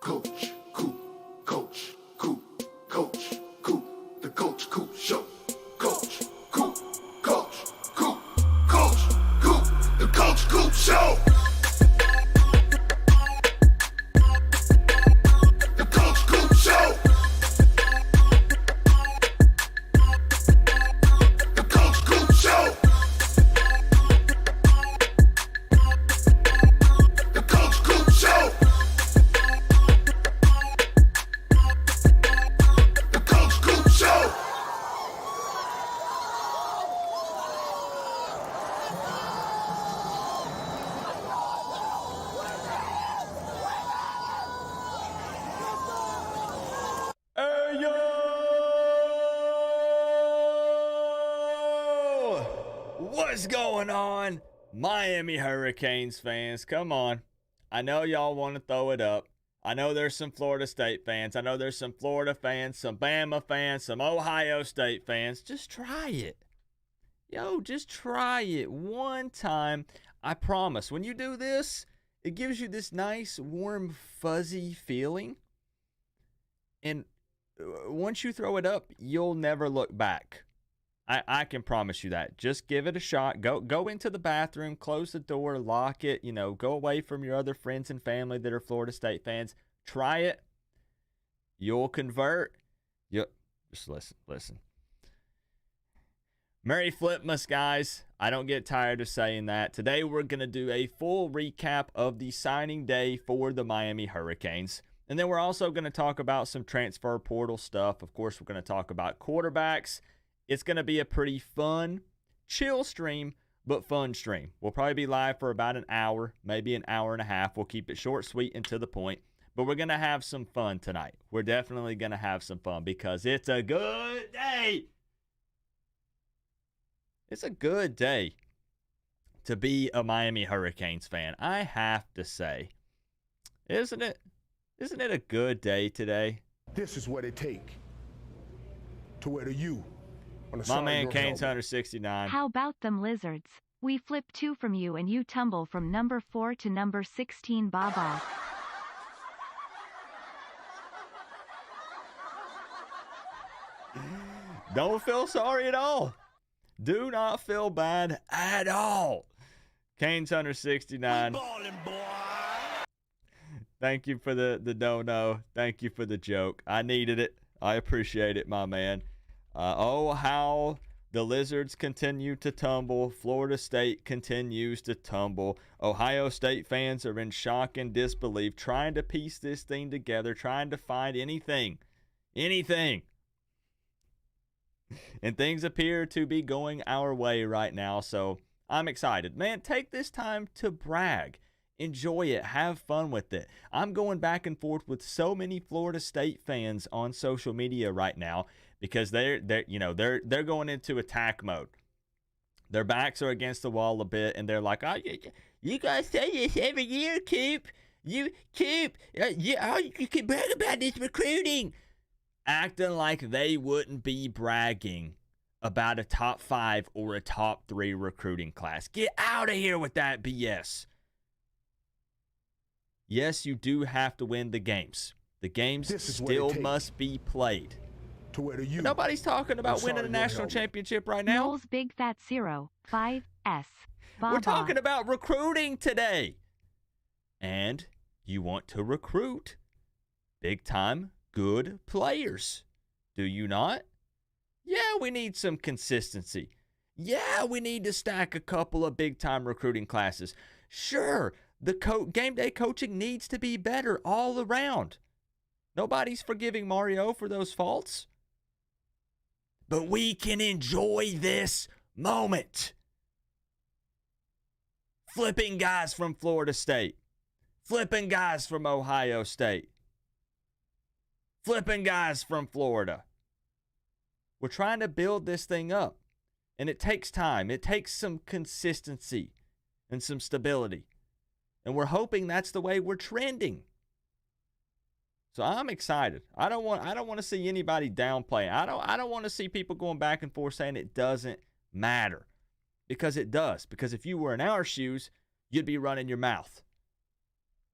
Coach, Coop, Coach, Coop, Coach, Coop, the Coach Coop Show. Coach, Coop, Coach, Coop, Coach, Coop, the Coach Coop Show. The Coach Coop Show. The Coach Coop Show. The Coach Coop Show. The Coach Coop Show. Hey yo! What's going on, Miami Hurricanes fans? Come on. I know y'all want to throw it up. I know there's some Florida State fans. I know there's some Florida fans, some Bama fans, some Ohio State fans. Just try it. Yo, just try it one time. I promise. When you do this, it gives you this nice, warm, fuzzy feeling. And once you throw it up, you'll never look back. I can promise you that. Just give it a shot. Go into the bathroom, close the door, lock it, go away from your other friends and family that are Florida State fans. Try it. You'll convert. Just listen. Merry Flipmas, guys. I don't get tired of saying that. Today we're going to do a full recap of the signing day for the Miami Hurricanes. And then we're also going to talk about some transfer portal stuff. Of course, we're going to talk about quarterbacks. It's going to be a pretty fun, chill stream, but fun stream. We'll probably be live for about an hour, maybe an hour and a half. We'll keep it short, sweet, and to the point. But we're going to have some fun tonight. We're definitely going to have some fun because it's a good day. It's a good day to be a Miami Hurricanes fan, I have to say. Isn't it? Isn't it a good day today? This is what it take to wear the U on the My side of man your Kane's helmet. 169. How about them lizards? We flip 2 from you and you tumble from number 4 to number 16, Baba. Don't feel sorry at all. Do not feel bad at all. Kane's 169. Thank you for the no. Thank you for the joke. I needed it. I appreciate it, my man. Oh, how the Lizards continue to tumble. Florida State continues to tumble. Ohio State fans are in shock and disbelief, trying to piece this thing together, trying to find anything. And things appear to be going our way right now, so I'm excited. Man, take this time to brag. Enjoy it. Have fun with it. I'm going back and forth with so many Florida State fans on social media right now because they're going into attack mode. Their backs are against the wall a bit, and they're like, "Oh, you guys say this every year, Coop. You can brag about this recruiting." Acting like they wouldn't be bragging about a top 5 or a top 3 recruiting class. Get out of here with that BS. Yes, you do have to win the games. The games still must be played. To wear the U. But nobody's talking about on the winning side a of your national helmet. championship right now. Knowles Big Fat Zero 5S. Baba. We're talking about recruiting today. And you want to recruit big time good players. Do you not? Yeah, we need some consistency. Yeah, we need to stack a couple of big time recruiting classes. Sure, the game day coaching needs to be better all around. Nobody's forgiving Mario for those faults. But we can enjoy this moment. Flipping guys from Florida State. Flipping guys from Ohio State. Flipping guys from Florida. We're trying to build this thing up. And it takes time. It takes some consistency and some stability. And we're hoping that's the way we're trending. So I'm excited. I don't want to see anybody downplaying. I don't want to see people going back and forth saying it doesn't matter. Because it does. Because if you were in our shoes, you'd be running your mouth.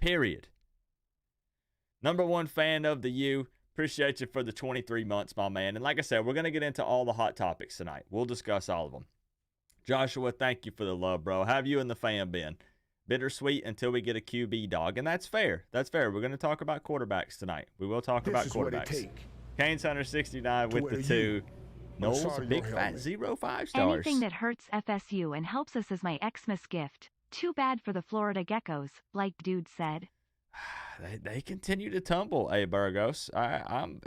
Period. Number one fan of the U. Appreciate you for the 23 months, my man. And like I said, we're going to get into all the hot topics tonight. We'll discuss all of them. Joshua, thank you for the love, bro. How have you and the fam been? Bittersweet until we get a QB dog. And that's fair. That's fair. We're going to talk about quarterbacks tonight. We will talk about quarterbacks. Canes Hunter 69 with the 2. Knowles, big fat 0 5 stars. Anything that hurts FSU and helps us is my Xmas gift. Too bad for the Florida Geckos, like Dude said. They continue to tumble, Burgos. I'm,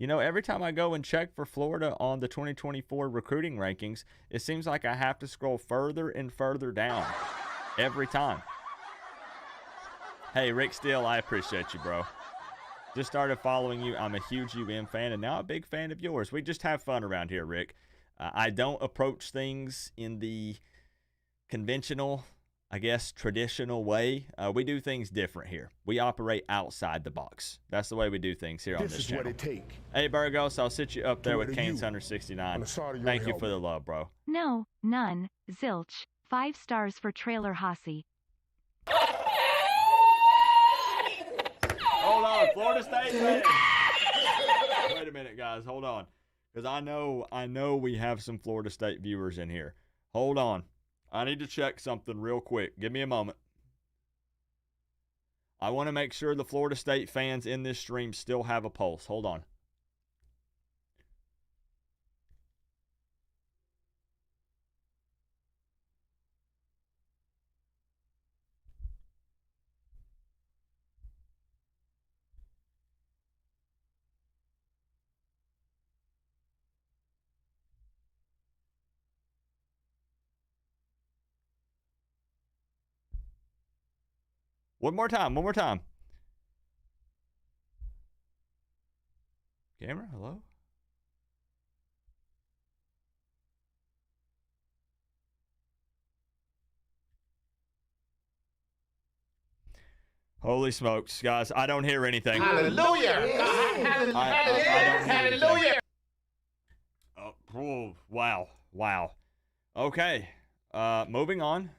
every time I go and check for Florida on the 2024 recruiting rankings, it seems like I have to scroll further and further down every time. Hey, Rick Steele, I appreciate you, bro. Just started following you. I'm a huge UM fan and now a big fan of yours. We just have fun around here, Rick. I don't approach things in the conventional, I guess, traditional way. We do things different here. We operate outside the box. That's the way we do things here on this channel. This is what it take. Hey, Burgos, I'll sit you up there with Canes Hunter 69. Thank you for the love, bro. No, none, zilch. 5 stars for Trailer Hossie. Hold on, Florida State fan. Wait a minute, guys. Hold on. Because I know we have some Florida State viewers in here. Hold on. I need to check something real quick. Give me a moment. I want to make sure the Florida State fans in this stream still have a pulse. Hold on. One more time. Camera, hello? Holy smokes, guys. I don't hear anything. Hallelujah! Hallelujah! Oh, wow. Okay. Moving on.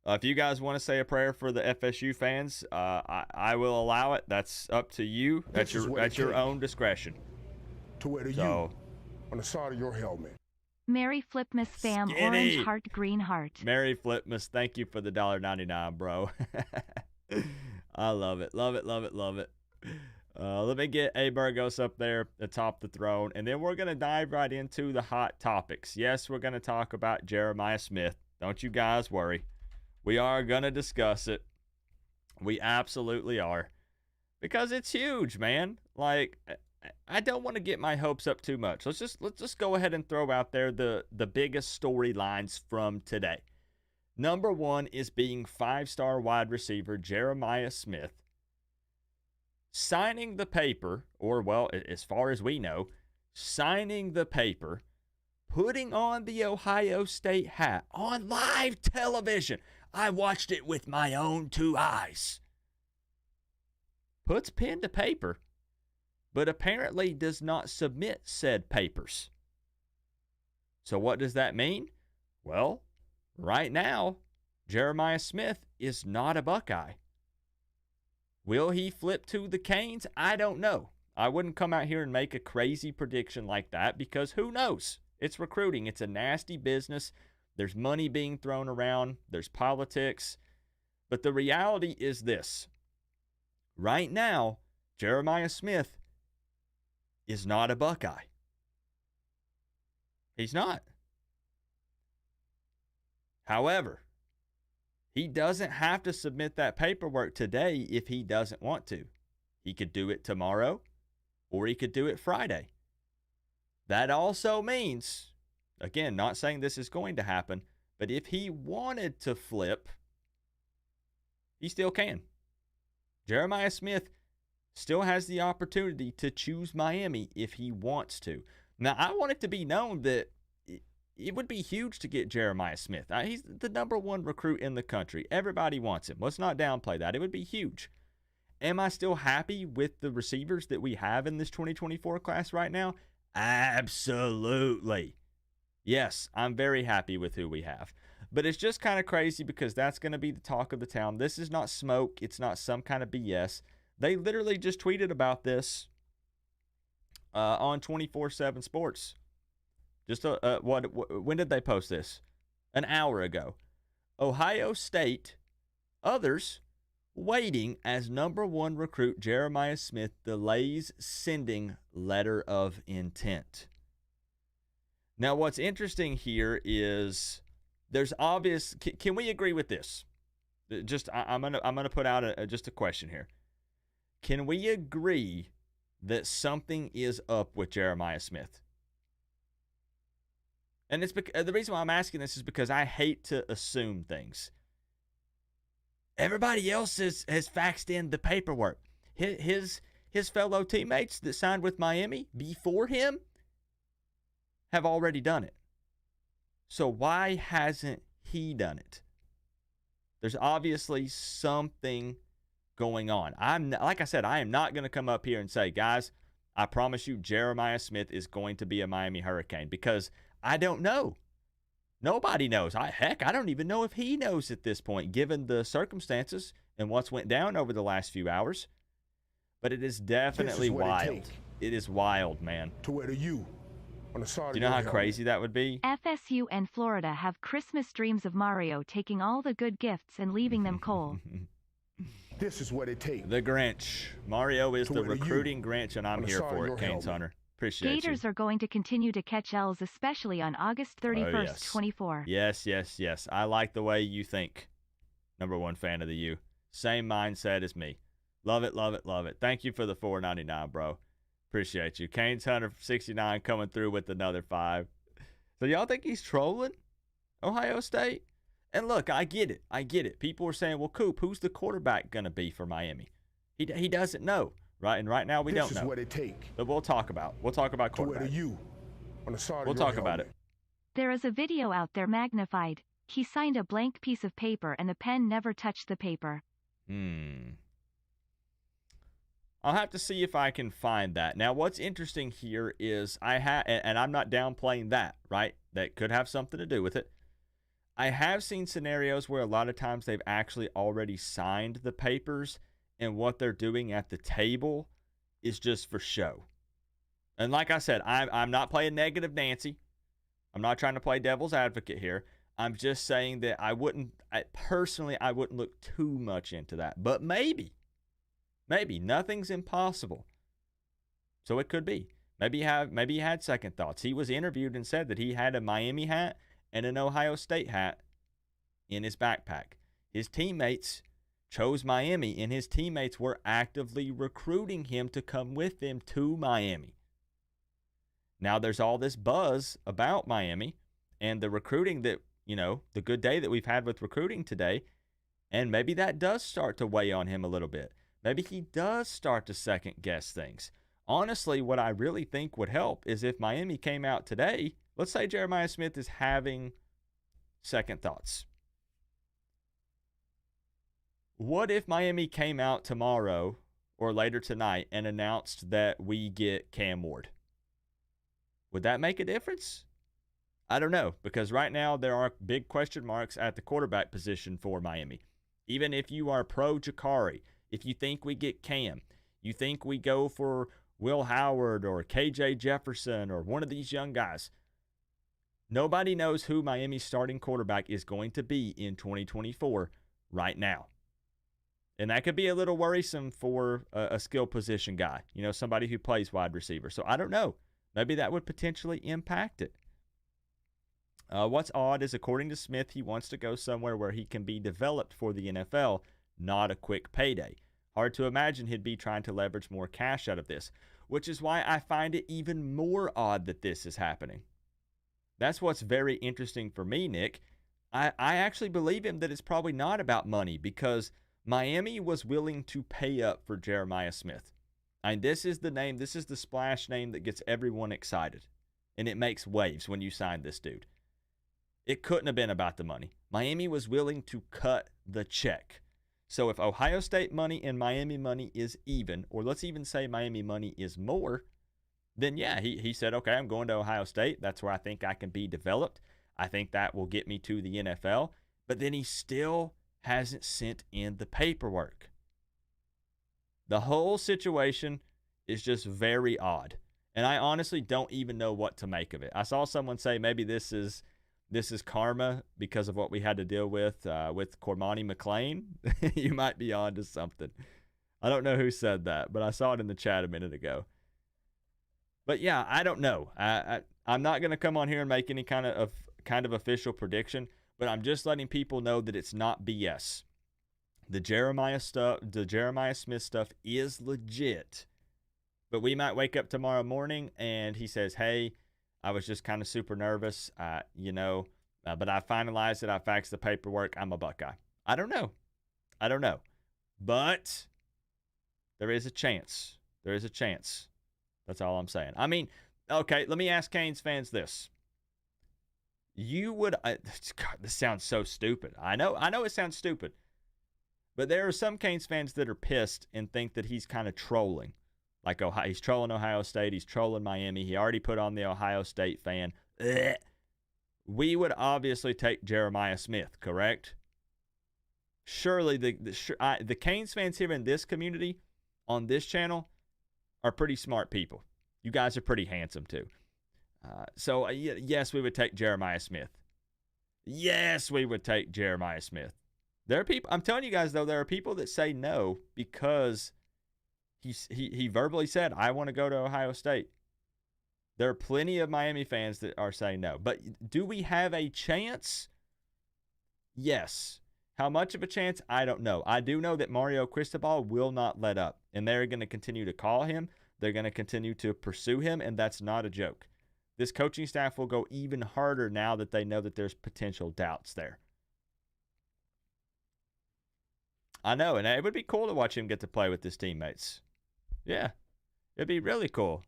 If you guys want to say a prayer for the FSU fans, I will allow it. That's up to you. That's your own discretion. To wear the U on the side of your helmet. Mary Flipmas spam Skinny. orange heart green heart. Mary Flipmas, thank you for the $1.99, bro. I love it. Let me get A Burgos up there atop the throne, and then we're going to dive right into the hot topics. Yes, we're going to talk about Jeremiah Smith. Don't you guys worry. We are going to discuss it. We absolutely are. Because it's huge, man. Like, I don't want to get my hopes up too much. Let's just go ahead and throw out there the biggest storylines from today. Number one is being 5-star wide receiver Jeremiah Smith signing the paper, or, well, as far as we know, signing the paper, putting on the Ohio State hat on live television. I watched it with my own 2 eyes. Puts pen to paper, but apparently does not submit said papers. So what does that mean? Well, right now, Jeremiah Smith is not a Buckeye. Will he flip to the Canes? I don't know. I wouldn't come out here and make a crazy prediction like that because who knows? It's recruiting. It's a nasty business. There's money being thrown around. There's politics. But the reality is this. Right now, Jeremiah Smith is not a Buckeye. He's not. However, he doesn't have to submit that paperwork today if he doesn't want to. He could do it tomorrow, or he could do it Friday. That also means, again, not saying this is going to happen, but if he wanted to flip, he still can. Jeremiah Smith still has the opportunity to choose Miami if he wants to. Now, I want it to be known that it would be huge to get Jeremiah Smith. He's the number one recruit in the country. Everybody wants him. Let's not downplay that. It would be huge. Am I still happy with the receivers that we have in this 2024 class right now? Absolutely. Yes, I'm very happy with who we have. But it's just kind of crazy because that's going to be the talk of the town. This is not smoke. It's not some kind of BS. They literally just tweeted about this on 24/7 Sports. Just when did they post this? An hour ago. Ohio State, others waiting as number 1 recruit Jeremiah Smith delays sending letter of intent. Now, what's interesting here is there's obvious. Can we agree with this? I'm gonna put out just a question here. Can we agree that something is up with Jeremiah Smith? And it's the reason why I'm asking this is because I hate to assume things. Everybody else has faxed in the paperwork. His fellow teammates that signed with Miami before him have already done it. So why hasn't he done it? There's obviously something going on. Like I said, I am not going to come up here and say, guys, I promise you Jeremiah Smith is going to be a Miami Hurricane, because I don't know. Nobody knows. I don't even know if he knows at this point, given the circumstances and what's went down over the last few hours. But it is definitely wild. It is wild, man. To wear the U on the side. Do you know how crazy that would be? FSU and Florida have Christmas dreams of Mario taking all the good gifts and leaving them cold. This is what it takes. The Grinch. Mario is the recruiting Grinch, and I'm here for it, Canes Hunter. Appreciate Gators you. are going to continue to catch L's, especially on August 31st, 24. Yes. I like the way you think. Number 1 fan of the U. Same mindset as me. Love it. Thank you for the $4.99, bro. Appreciate you. Canes Hunter 69 coming through with another 5. So y'all think he's trolling Ohio State? And look, I get it. People are saying, well, Coop, who's the quarterback going to be for Miami? He doesn't know, right? And right now we don't know. This is what it takes. But we'll talk about quarterback. To wear the U on the side. We'll talk about it. There is a video out there magnified. He signed a blank piece of paper and the pen never touched the paper. I'll have to see if I can find that. Now, what's interesting here is and I'm not downplaying that, right? That could have something to do with it. I have seen scenarios where a lot of times they've actually already signed the papers, and what they're doing at the table is just for show. And like I said, I'm not playing negative Nancy. I'm not trying to play devil's advocate here. I'm just saying that I wouldn't look too much into that. But maybe nothing's impossible. So it could be. Maybe he had second thoughts. He was interviewed and said that he had a Miami hat and an Ohio State hat in his backpack. His teammates chose Miami, and his teammates were actively recruiting him to come with them to Miami. Now there's all this buzz about Miami and the recruiting that, the good day that we've had with recruiting today, and maybe that does start to weigh on him a little bit. Maybe he does start to second guess things. Honestly, what I really think would help is if Miami came out today. Let's say Jeremiah Smith is having second thoughts. What if Miami came out tomorrow or later tonight and announced that we get Cam Ward? Would that make a difference? I don't know, because right now there are big question marks at the quarterback position for Miami. Even if you are pro Jakari, if you think we get Cam, you think we go for Will Howard or KJ Jefferson or one of these young guys, nobody knows who Miami's starting quarterback is going to be in 2024 right now. And that could be a little worrisome for a skill position guy, somebody who plays wide receiver. So I don't know. Maybe that would potentially impact it. What's odd is, according to Smith, he wants to go somewhere where he can be developed for the NFL, not a quick payday. Hard to imagine he'd be trying to leverage more cash out of this, which is why I find it even more odd that this is happening. That's what's very interesting for me, Nick. I actually believe him that it's probably not about money, because Miami was willing to pay up for Jeremiah Smith. And this is the splash name that gets everyone excited. And it makes waves when you sign this dude. It couldn't have been about the money. Miami was willing to cut the check. So if Ohio State money and Miami money is even, or let's even say Miami money is more, then yeah, he said, okay, I'm going to Ohio State. That's where I think I can be developed. I think that will get me to the NFL. But then he still hasn't sent in the paperwork. The whole situation is just very odd. And I honestly don't even know what to make of it. I saw someone say maybe this is karma because of what we had to deal with Cormani McLean. You might be on to something. I don't know who said that, but I saw it in the chat a minute ago. But yeah, I don't know. I'm not going to come on here and make any kind of official prediction, but I'm just letting people know that it's not BS. The Jeremiah Smith stuff is legit. But we might wake up tomorrow morning and he says, hey, I was just kind of super nervous, but I finalized it. I faxed the paperwork. I'm a Buckeye. I don't know. But there is a chance. That's all I'm saying. I mean, okay, let me ask Canes fans this. God, this sounds so stupid. I know it sounds stupid. But there are some Canes fans that are pissed and think that he's kind of trolling. Like he's trolling Ohio State. He's trolling Miami. He already put on the Ohio State fan. Ugh. We would obviously take Jeremiah Smith, correct? Surely the Canes fans here in this community, on this channel, are pretty smart people. You guys are pretty handsome too. So yes, we would take Jeremiah Smith. Yes, we would take Jeremiah Smith. There are people. I'm telling you guys though, there are people that say no because he verbally said, I want to go to Ohio State. There are plenty of Miami fans that are saying no. But do we have a chance? Yes. How much of a chance? I don't know. I do know that Mario Cristobal will not let up. And they're going to continue to call him. They're going to continue to pursue him. And that's not a joke. This coaching staff will go even harder now that they know that there's potential doubts there. I know. And it would be cool to watch him get to play with his teammates. Yeah, it'd be really cool.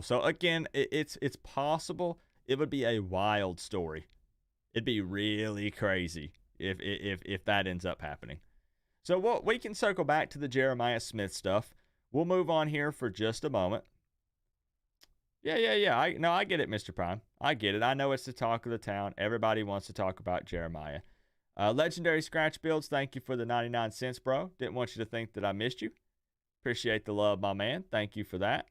So again, it's possible. It would be a wild story. It'd be really crazy if that ends up happening. So we can circle back to the Jeremiah Smith stuff. We'll move on here for just a moment. Yeah. I get it, Mr. Prime. I get it. I know it's the talk of the town. Everybody wants to talk about Jeremiah. Legendary Scratch Builds, thank you for the 99 cents, bro. Didn't want you to think that I missed you. Appreciate the love, my man. Thank you for that.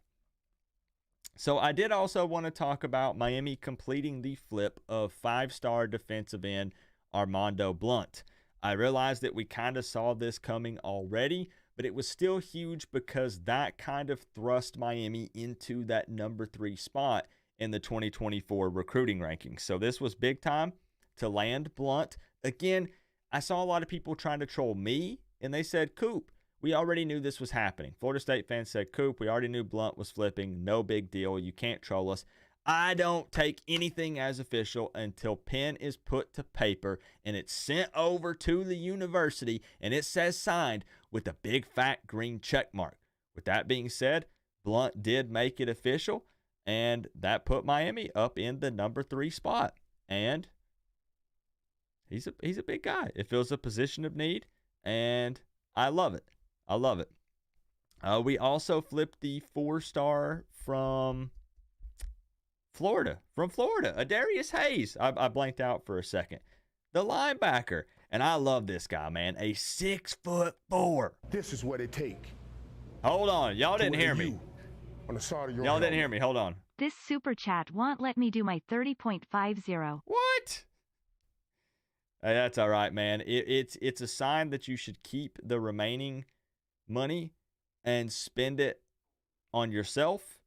So I did also want to talk about Miami completing the flip of 5-star defensive end Armando Blunt. I realized that we kind of saw this coming already, but it was still huge because that kind of thrust Miami into that number 3 spot in the 2024 recruiting rankings. So this was big time to land Blunt. Again, I saw a lot of people trying to troll me, and they said, Coop, we already knew this was happening. Florida State fans said, Coop, we already knew Blunt was flipping. No big deal. You can't troll us. I don't take anything as official until pen is put to paper and it's sent over to the university and it says signed with a big fat green check mark. With that being said, Blunt did make it official, and that put Miami up in the number 3 spot. And he's a big guy. It fills a position of need, and I love it. We also flipped the 4-star from Florida. Adarius Hayes. I blanked out for a second. The linebacker. And I love this guy, man. A 6'4". This is what it take. Hold on. Y'all didn't hear me. On the side of your Y'all didn't hear me. Hold on. This super chat won't let me do my 30.50. What? Hey, that's all right, man. It's a sign that you should keep the remaining money and spend it on yourself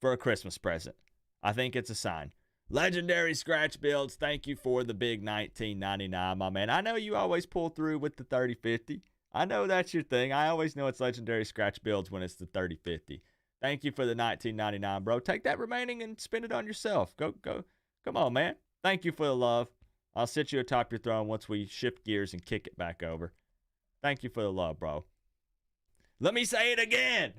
for a Christmas present. I think it's a sign. Legendary Scratch Builds, thank you for the big $19.99, my man. I know you always pull through with the 30-50. I know that's your thing. I always know it's Legendary Scratch Builds when it's the 30-50. Thank you for the $19.99, bro. Take that remaining and spend it on yourself. Go. Come on, man. Thank you for the love. I'll sit you atop your throne once we shift gears and kick it back over. Thank you for the love, bro. Let me say it again.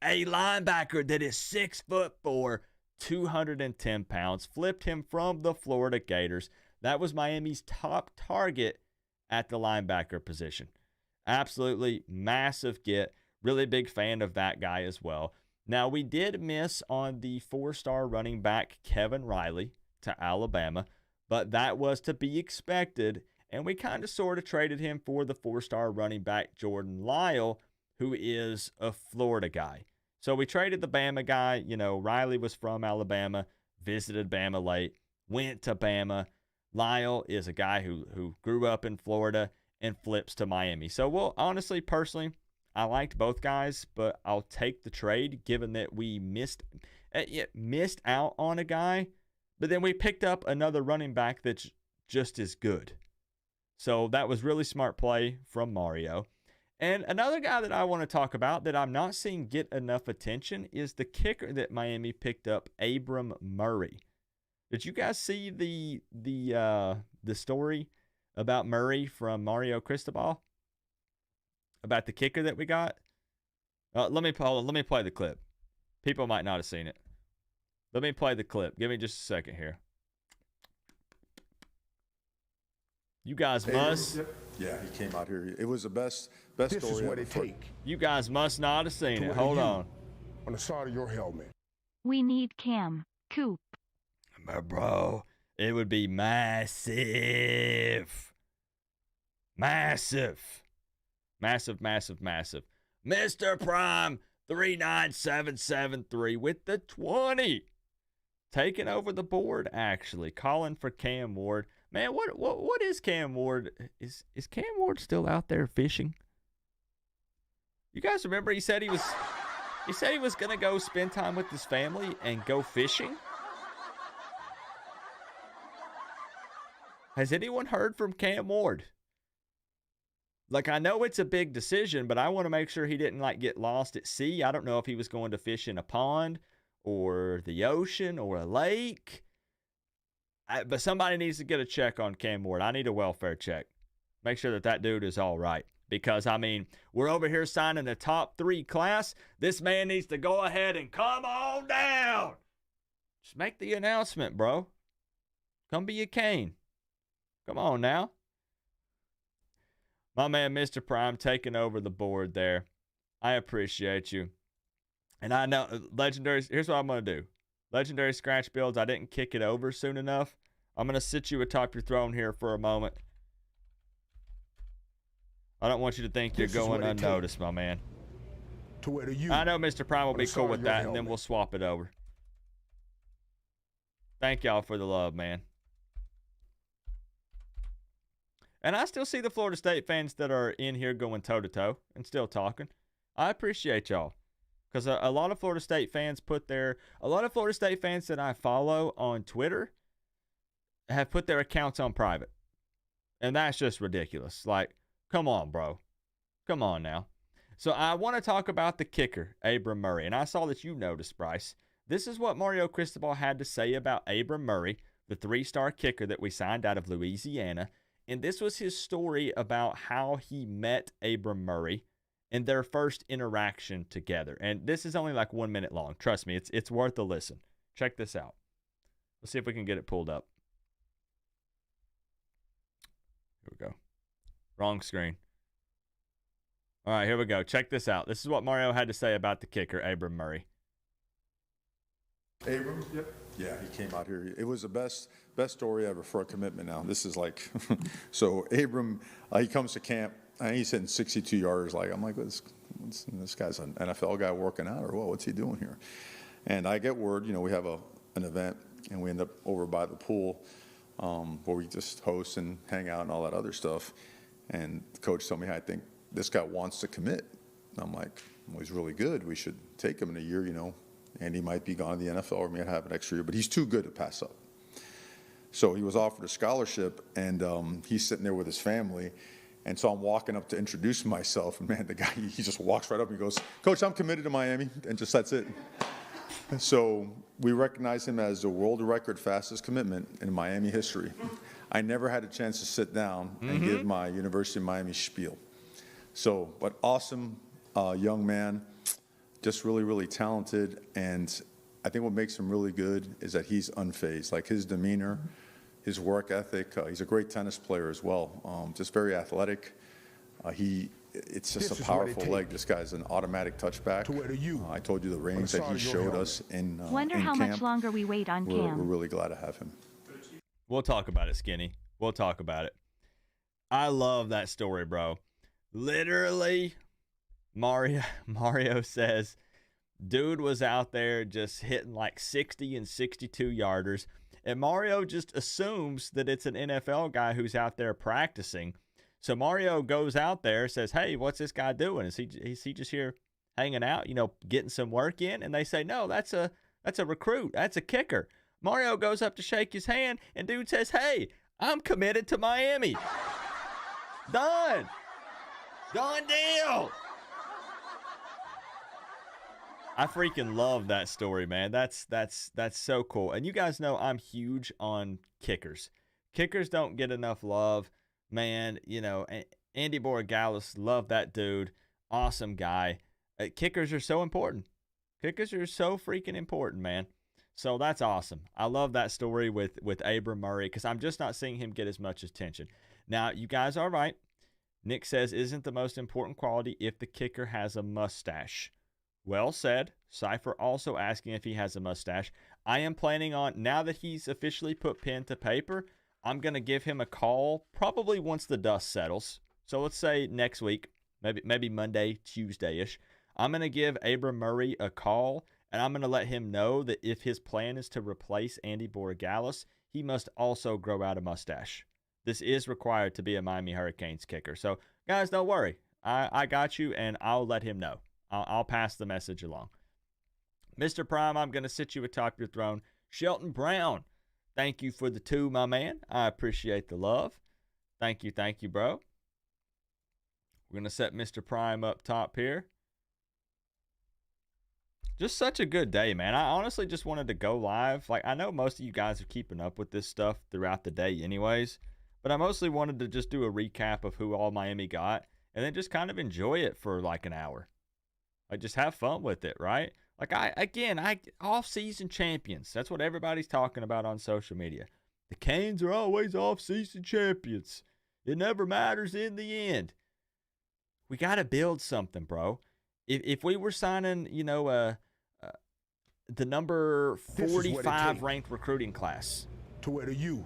A linebacker that is 6'4", 210 pounds. Flipped him from the Florida Gators. That was Miami's top target at the linebacker position. Absolutely massive get. Really big fan of that guy as well. Now, we did miss on the 4-star running back Kevin Riley to Alabama, but that was to be expected and we kind of sort of traded him for the 4-star running back Jordan Lyle, who is a Florida guy. So we traded the Bama guy. You know, Riley was from Alabama, visited Bama late, went to Bama. Lyle is a guy who grew up in Florida and flips to Miami. So, well, honestly, personally, I liked both guys, but I'll take the trade given that we missed out on a guy, but then we picked up another running back that's just as good. So that was really smart play from Mario. And another guy that I want to talk about that I'm not seeing get enough attention is the kicker that Miami picked up, Abram Murray. Did you guys see the story about Murray from Mario Cristobal? About the kicker that we got? Let me play the clip. People might not have seen it. Let me play the clip. Give me just a second here. You guys must. Yeah, he came out here. It was the best This story is what ever it for- take You guys must not have seen to it. wear Hold you on. on the side of your helmet. We need Cam, Coop. But bro, it would be massive. Massive. Massive, massive, massive. Mr. Prime 39773 with the 20. Taking over the board, actually. Calling for Cam Ward. Man, what is Cam Ward? Is Cam Ward still out there fishing? You guys remember he said he was gonna go spend time with his family and go fishing? Has anyone heard from Cam Ward? Like, I know it's a big decision, but I want to make sure he didn't like get lost at sea. I don't know if he was going to fish in a pond or the ocean or a lake. But somebody needs to get a check on Cam Ward. I need a welfare check. Make sure that dude is all right. Because, I mean, we're over here signing a top 3 class. This man needs to go ahead and come on down. Just make the announcement, bro. Come be a Kane. Come on now. My man, Mr. Prime, taking over the board there. I appreciate you. And I know, Legendaries, here's what I'm going to do. Legendary Scratch Builds, I didn't kick it over soon enough. I'm going to sit you atop your throne here for a moment. I don't want you to think you're going unnoticed, my man. To wear you. I know Mr. Prime will on be the cool side with of your that, and then helmet. we'll swap it over. Thank y'all for the love, man. And I still see the Florida State fans that are in here going toe-to-toe and still talking. I appreciate y'all. Because a lot of Florida State fans a lot of Florida State fans that I follow on Twitter have put their accounts on private. And that's just ridiculous. Like, come on, bro. Come on now. So I want to talk about the kicker, Abram Murray. And I saw that you noticed, Bryce. This is what Mario Cristobal had to say about Abram Murray, the 3-star kicker that we signed out of Louisiana. And this was his story about how he met Abram Murray in their first interaction together. And this is only like 1 minute long. Trust me, it's worth a listen. Check this out. Let's see if we can get it pulled up. Here we go. Wrong screen. All right, here we go. Check this out. This is what Mario had to say about the kicker, Abram Murray. Abram? Yep. Yeah, he came out here. It was the best story ever for a commitment now. This is like, so Abram, he comes to camp, and he's hitting 62 yards. Like, I'm like, this guy's an NFL guy working out, or what? What's he doing here? And I get word, we have an event, and we end up over by the pool where we just host and hang out and all that other stuff. And the coach told me, I think this guy wants to commit. And I'm like, well, he's really good. We should take him in a year, and he might be gone to the NFL or may have an extra year, but he's too good to pass up. So he was offered a scholarship, and he's sitting there with his family. And so I'm walking up to introduce myself, and man, the guy, he just walks right up and he goes, Coach, I'm committed to Miami, and just that's it. So we recognize him as the world record fastest commitment in Miami history. I never had a chance to sit down and give my University of Miami spiel. So, but awesome young man, just really, really talented. And I think what makes him really good is that he's unfazed. Like his demeanor, his work ethic. He's a great tennis player as well. Just very athletic. It's just This a is what it powerful take leg. This guy's an automatic touchback. to wear you I told you the range the that side he of your showed helmet. us in Wonder in how camp. much longer we wait on We're Cam. really glad to have him. We'll talk about it, Skinny. We'll talk about it. I love that story, bro. Literally, Mario says, dude was out there just hitting like 60 and 62 yarders. And Mario just assumes that it's an NFL guy who's out there practicing. So Mario goes out there, says, hey, what's this guy doing? Is he just here hanging out, getting some work in? And they say, no, that's a recruit. That's a kicker. Mario goes up to shake his hand, and dude says, hey, I'm committed to Miami. Done. Done deal. I freaking love that story, man. That's so cool. And you guys know I'm huge on kickers. Kickers don't get enough love, man. Andy Borregales, love that dude. Awesome guy. Kickers are so important. Kickers are so freaking important, man. So that's awesome. I love that story with Abram Murray because I'm just not seeing him get as much attention. Now, you guys are right. Nick says, isn't the most important quality if the kicker has a mustache? Well said. Cypher also asking if he has a mustache. I am planning on, now that he's officially put pen to paper, I'm going to give him a call probably once the dust settles. So let's say next week, maybe Monday, Tuesday-ish. I'm going to give Abram Murray a call, and I'm going to let him know that if his plan is to replace Andy Borregales, he must also grow out a mustache. This is required to be a Miami Hurricanes kicker. So, guys, don't worry. I got you, and I'll let him know. I'll pass the message along. Mr. Prime, I'm going to sit you atop your throne. Shelton Brown, thank you for the 2, my man. I appreciate the love. Thank you, bro. We're going to set Mr. Prime up top here. Just such a good day, man. I honestly just wanted to go live. Like, I know most of you guys are keeping up with this stuff throughout the day anyways, but I mostly wanted to just do a recap of who all Miami got and then just kind of enjoy it for like an hour. Like, just have fun with it, right? Like, off-season champions. That's what everybody's talking about on social media. The Canes are always off-season champions. It never matters in the end. We got to build something, bro. If we were signing, the number 45 ranked recruiting class, To where you.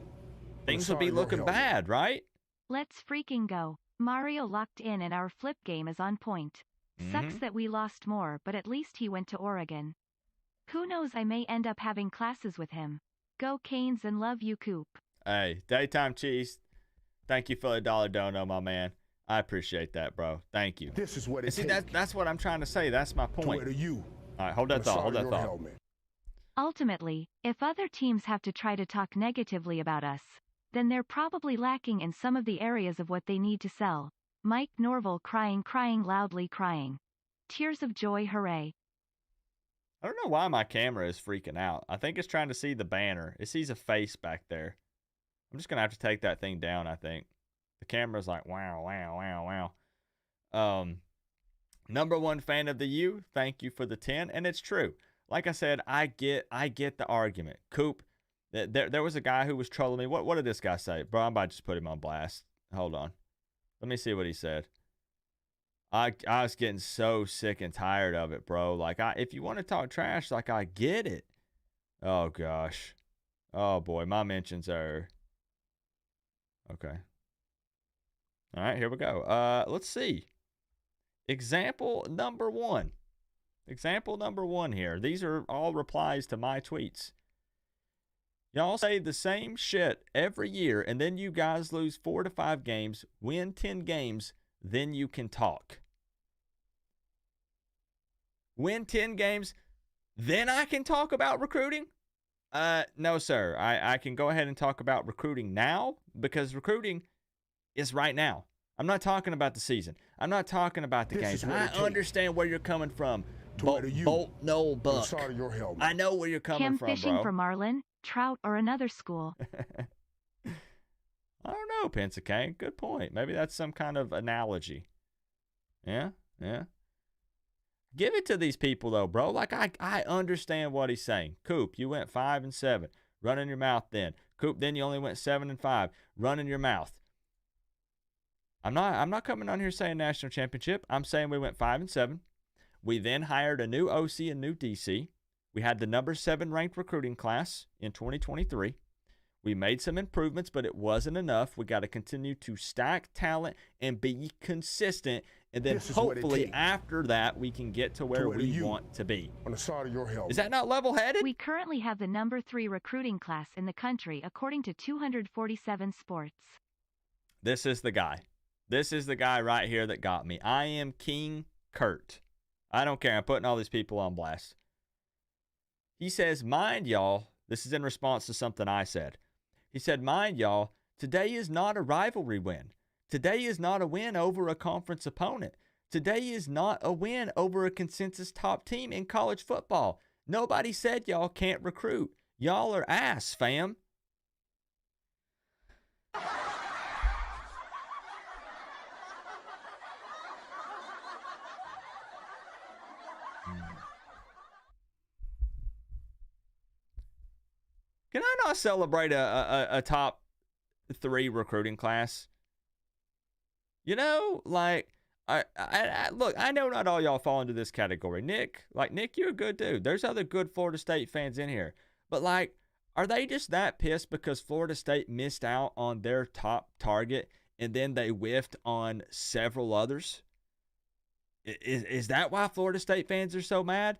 things would be looking bad, right? Let's freaking go. Mario locked in and our flip game is on point. Sucks that we lost more, but at least he went to Oregon. Who knows, I may end up having classes with him. Go Canes and love you, Coop. Hey, Daytime Cheese, thank you for the $1 dono, my man. I appreciate that, bro. Thank you. This is what it See, takes. that's what I'm trying to say. That's my point. To where you. All right, hold that thought. Helmet. Ultimately, if other teams have to try to talk negatively about us, then they're probably lacking in some of the areas of what they need to sell. Mike Norville crying loudly crying. Tears of joy, hooray. I don't know why my camera is freaking out. I think it's trying to see the banner. It sees a face back there. I'm just going to have to take that thing down, I think. The camera's like, wow. Number 1 fan of the U, thank you for the 10. And it's true. Like I said, I get the argument. Coop, there was a guy who was trolling me. What did this guy say? Bro, I'm about to just put him on blast. Hold on. Let me see what he said. I was getting so sick and tired of it, bro. Like, if you want to talk trash, like, I get it. Oh, gosh. Oh, boy. My mentions are... Okay. All right, here we go. Let's see. Example number 1. Example number 1 here. These are all replies to my tweets. Y'all say the same shit every year, and then you guys lose 4 to 5 games, win 10 games, then you can talk. Win 10 games, then I can talk about recruiting? No, sir. I can go ahead and talk about recruiting now because recruiting is right now. I'm not talking about the season. I'm not talking about the games. I understand where you're coming from. Bolt no buck. I know where you're coming from, fishing bro. for marlin, trout, or another school. I don't know, Pensacane. Good point. Maybe that's some kind of analogy. Yeah. Give it to these people, though, bro. Like, I understand what he's saying. Coop, you went 5-7. Running your mouth then. Coop, then you only went 7-5. Running your mouth. I'm not coming on here saying national championship. I'm saying we went 5-7. We then hired a new OC and new DC. We had the number 7 ranked recruiting class in 2023. We made some improvements, but it wasn't enough. We got to continue to stack talent and be consistent. And then hopefully after that, we can get to where we want to be. On the side of your helmet. Is that not level-headed? We currently have the number 3 recruiting class in the country according to 247 Sports. This is the guy. This is the guy right here that got me. I am King Kurt. I don't care. I'm putting all these people on blast. He says, mind y'all, this is in response to something I said. He said, mind y'all, today is not a rivalry win. Today is not a win over a conference opponent. Today is not a win over a consensus top team in college football. Nobody said y'all can't recruit. Y'all are ass, fam. Can I not celebrate a top 3 recruiting class? You know, like, I look, I know not all y'all fall into this category. Nick, you're a good dude. There's other good Florida State fans in here. But, like, are they just that pissed because Florida State missed out on their top target and then they whiffed on several others? Is that why Florida State fans are so mad?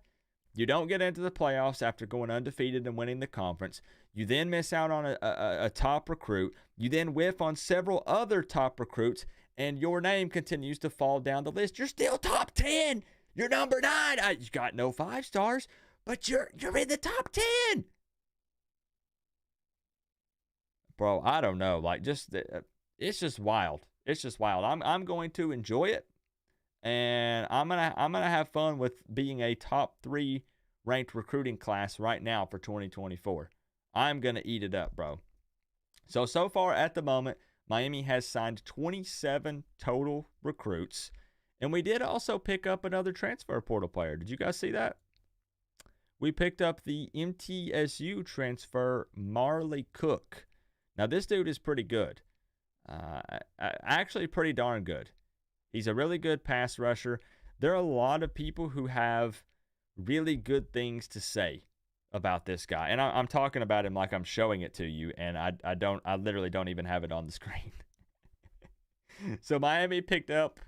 You don't get into the playoffs after going undefeated and winning the conference. You then miss out on a top recruit. You then whiff on several other top recruits, and your name continues to fall down the list. You're still top 10. You're number 9. You got no 5 stars, but you're in the top 10. Bro, I don't know. Like, it's just wild. It's just wild. I'm going to enjoy it. And I'm gonna have fun with being a top 3 ranked recruiting class right now for 2024. I'm gonna eat it up, bro. So far at the moment, Miami has signed 27 total recruits, and we did also pick up another transfer portal player. Did you guys see that? We picked up the MTSU transfer Marley Cook. Now this dude is pretty good, actually pretty darn good. He's a really good pass rusher. There are a lot of people who have really good things to say about this guy. And I'm talking about him like I'm showing it to you, and I literally don't even have it on the screen. So Miami picked up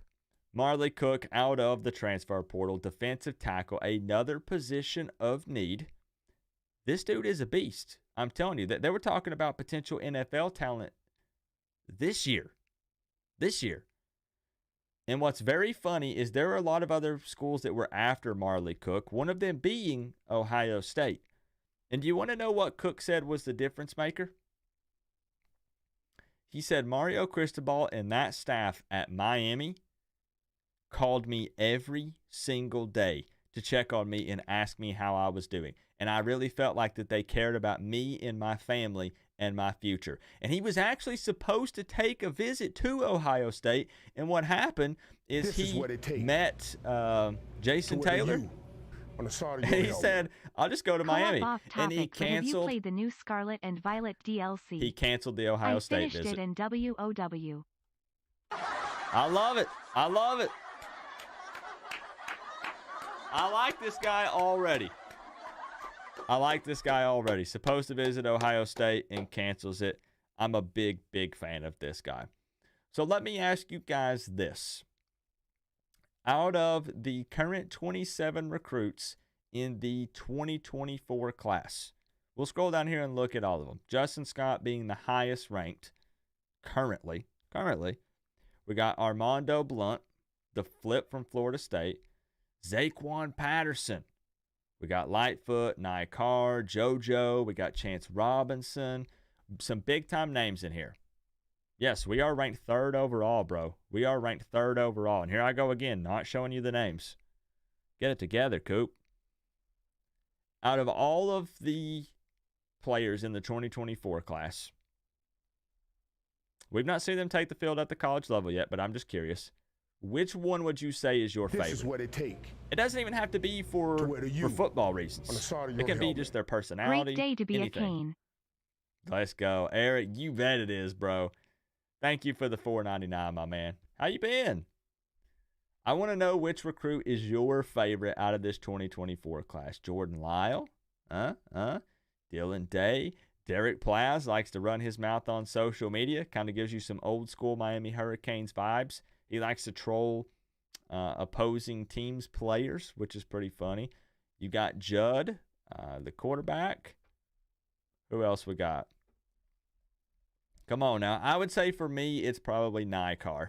Marley Cook out of the transfer portal, defensive tackle, another position of need. This dude is a beast. I'm telling you, that they were talking about potential NFL talent this year. And what's very funny is there are a lot of other schools that were after Marley Cook, one of them being Ohio State. And do you want to know what Cook said was the difference maker? He said Mario Cristobal and that staff at Miami called me every single day to check on me and ask me how I was doing. And I really felt like that they cared about me and my family and my future. And he was actually supposed to take a visit to Ohio State, and what happened is he met Jason Taylor, on the side of and your he helmet. said, I'll just go to Miami. Off And he topic, but have you canceled. played the new Scarlet and Violet DLC? He canceled the Ohio I State finished visit. it in WOW. I love it. I love it. I like this guy already. Supposed to visit Ohio State and cancels it. I'm a big, big fan of this guy. So let me ask you guys this. Out of the current 27 recruits in the 2024 class, we'll scroll down here and look at all of them. Justin Scott being the highest ranked currently. We got Armando Blunt, the flip from Florida State. Zaquan Patterson. We got Lightfoot, Nikar, JoJo. We got Chance Robinson. Some big-time names in here. Yes, we are ranked 3rd overall, bro. We are ranked 3rd overall. And here I go again, not showing you the names. Get it together, Coop. Out of all of the players in the 2024 class, we've not seen them take the field at the college level yet, but I'm just curious. Which one would you say is your favorite? This is what it take. It doesn't even have to be for football reasons. On the side of It your can be helmet. just their personality. Great day to be anything. a Cane. Let's go. Eric, you bet it is, bro. Thank you for the $4.99, my man. How you been? I want to know which recruit is your favorite out of this 2024 class. Jordan Lyle? Dylan Day? Derek Plaz likes to run his mouth on social media. Kind of gives you some old school Miami Hurricanes vibes. He likes to troll opposing teams' players, which is pretty funny. You got Judd, the quarterback. Who else we got? Come on now. I would say for me, it's probably Nikar.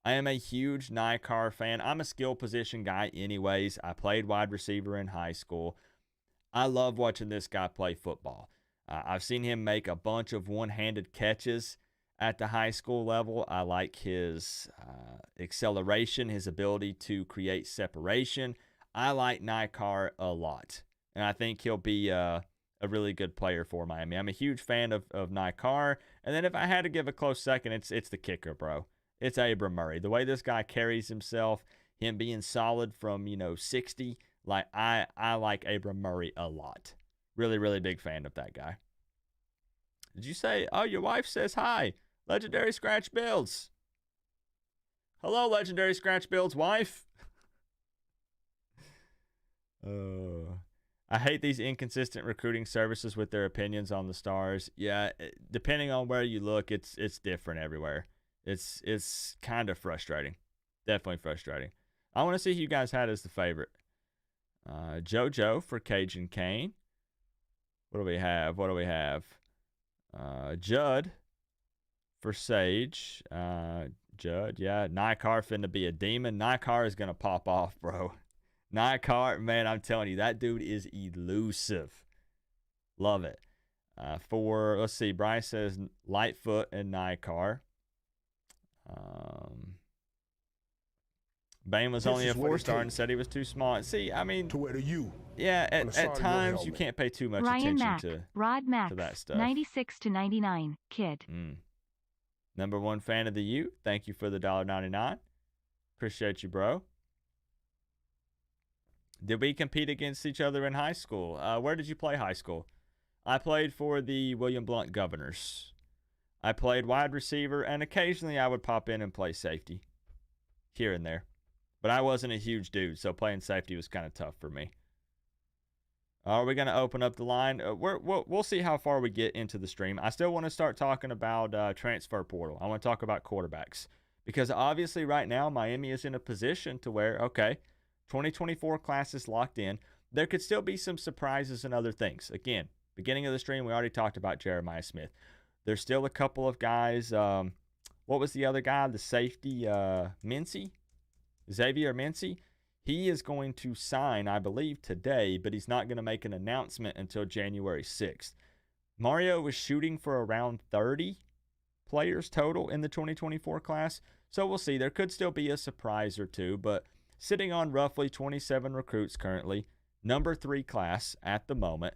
I am a huge Nikar fan. I'm a skill position guy anyways. I played wide receiver in high school. I love watching this guy play football. I've seen him make a bunch of one-handed catches at the high school level. I like his acceleration, his ability to create separation. I like Nikar a lot, and I think he'll be a really good player for Miami. I'm a huge fan of Nikar, and then if I had to give a close second, it's the kicker, bro. It's Abram Murray. The way this guy carries himself, him being solid from 60, like I like Abram Murray a lot. Really, really big fan of that guy. Did you say, oh, your wife says hi? Legendary Scratch Builds. Hello, Legendary Scratch Builds wife. I hate these inconsistent recruiting services with their opinions on the stars. Yeah, depending on where you look, it's different everywhere. It's kind of frustrating. Definitely frustrating. I want to see who you guys had as the favorite. JoJo for Cajun Kane. What do we have? Judd for Sage. Judd, yeah. Nikar finna be a demon. Nikar is going to pop off, bro. Nikar, man, I'm telling you, that dude is elusive. Love it. Let's see, Bryce says Lightfoot and Nikar. Bane was only a 4-star and said he was too small. See, I mean, To where the you. yeah, on the at side of your times you helmet. can't pay too much Ryan attention Mack, to Rod Max, that stuff. 96 to 99, kid. Number one fan of the U. Thank you for the $1.99. Appreciate you, bro. Did we compete against each other in high school? Where did you play high school? I played for the William Blount Governors. I played wide receiver, and occasionally I would pop in and play safety here and there. But I wasn't a huge dude, so playing safety was kind of tough for me. Are we going to open up the line? We'll see how far we get into the stream. I still want to start talking about transfer portal. I want to talk about quarterbacks. Because obviously right now Miami is in a position to where, okay, 2024 class is locked in. There could still be some surprises and other things. Again, beginning of the stream, we already talked about Jeremiah Smith. There's still a couple of guys. What was the other guy? The safety, Mincy? Xavier Mincy? He is going to sign, I believe, today, but he's not going to make an announcement until January 6th. Mario was shooting for around 30 players total in the 2024 class, so we'll see. There could still be a surprise or two, but sitting on roughly 27 recruits currently, number 3 class at the moment,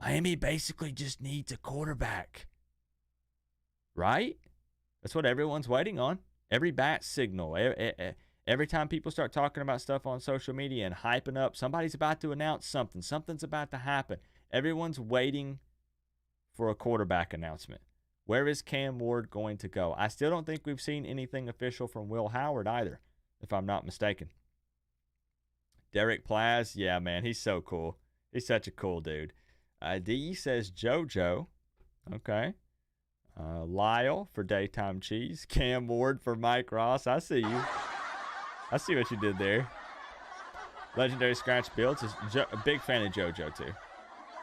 Miami basically just needs a quarterback. Right? That's what everyone's waiting on. Every bat signal, every time people start talking about stuff on social media and hyping up, somebody's about to announce something. Something's about to happen. Everyone's waiting for a quarterback announcement. Where is Cam Ward going to go? I still don't think we've seen anything official from Will Howard either, if I'm not mistaken. Derek Plaz, yeah, man, he's so cool. He's such a cool dude. D says JoJo. Okay. Lyle for Daytime Cheese. Cam Ward for Mike Ross. I see you. I see what you did there. Legendary Scratch Builds is a big fan of JoJo too.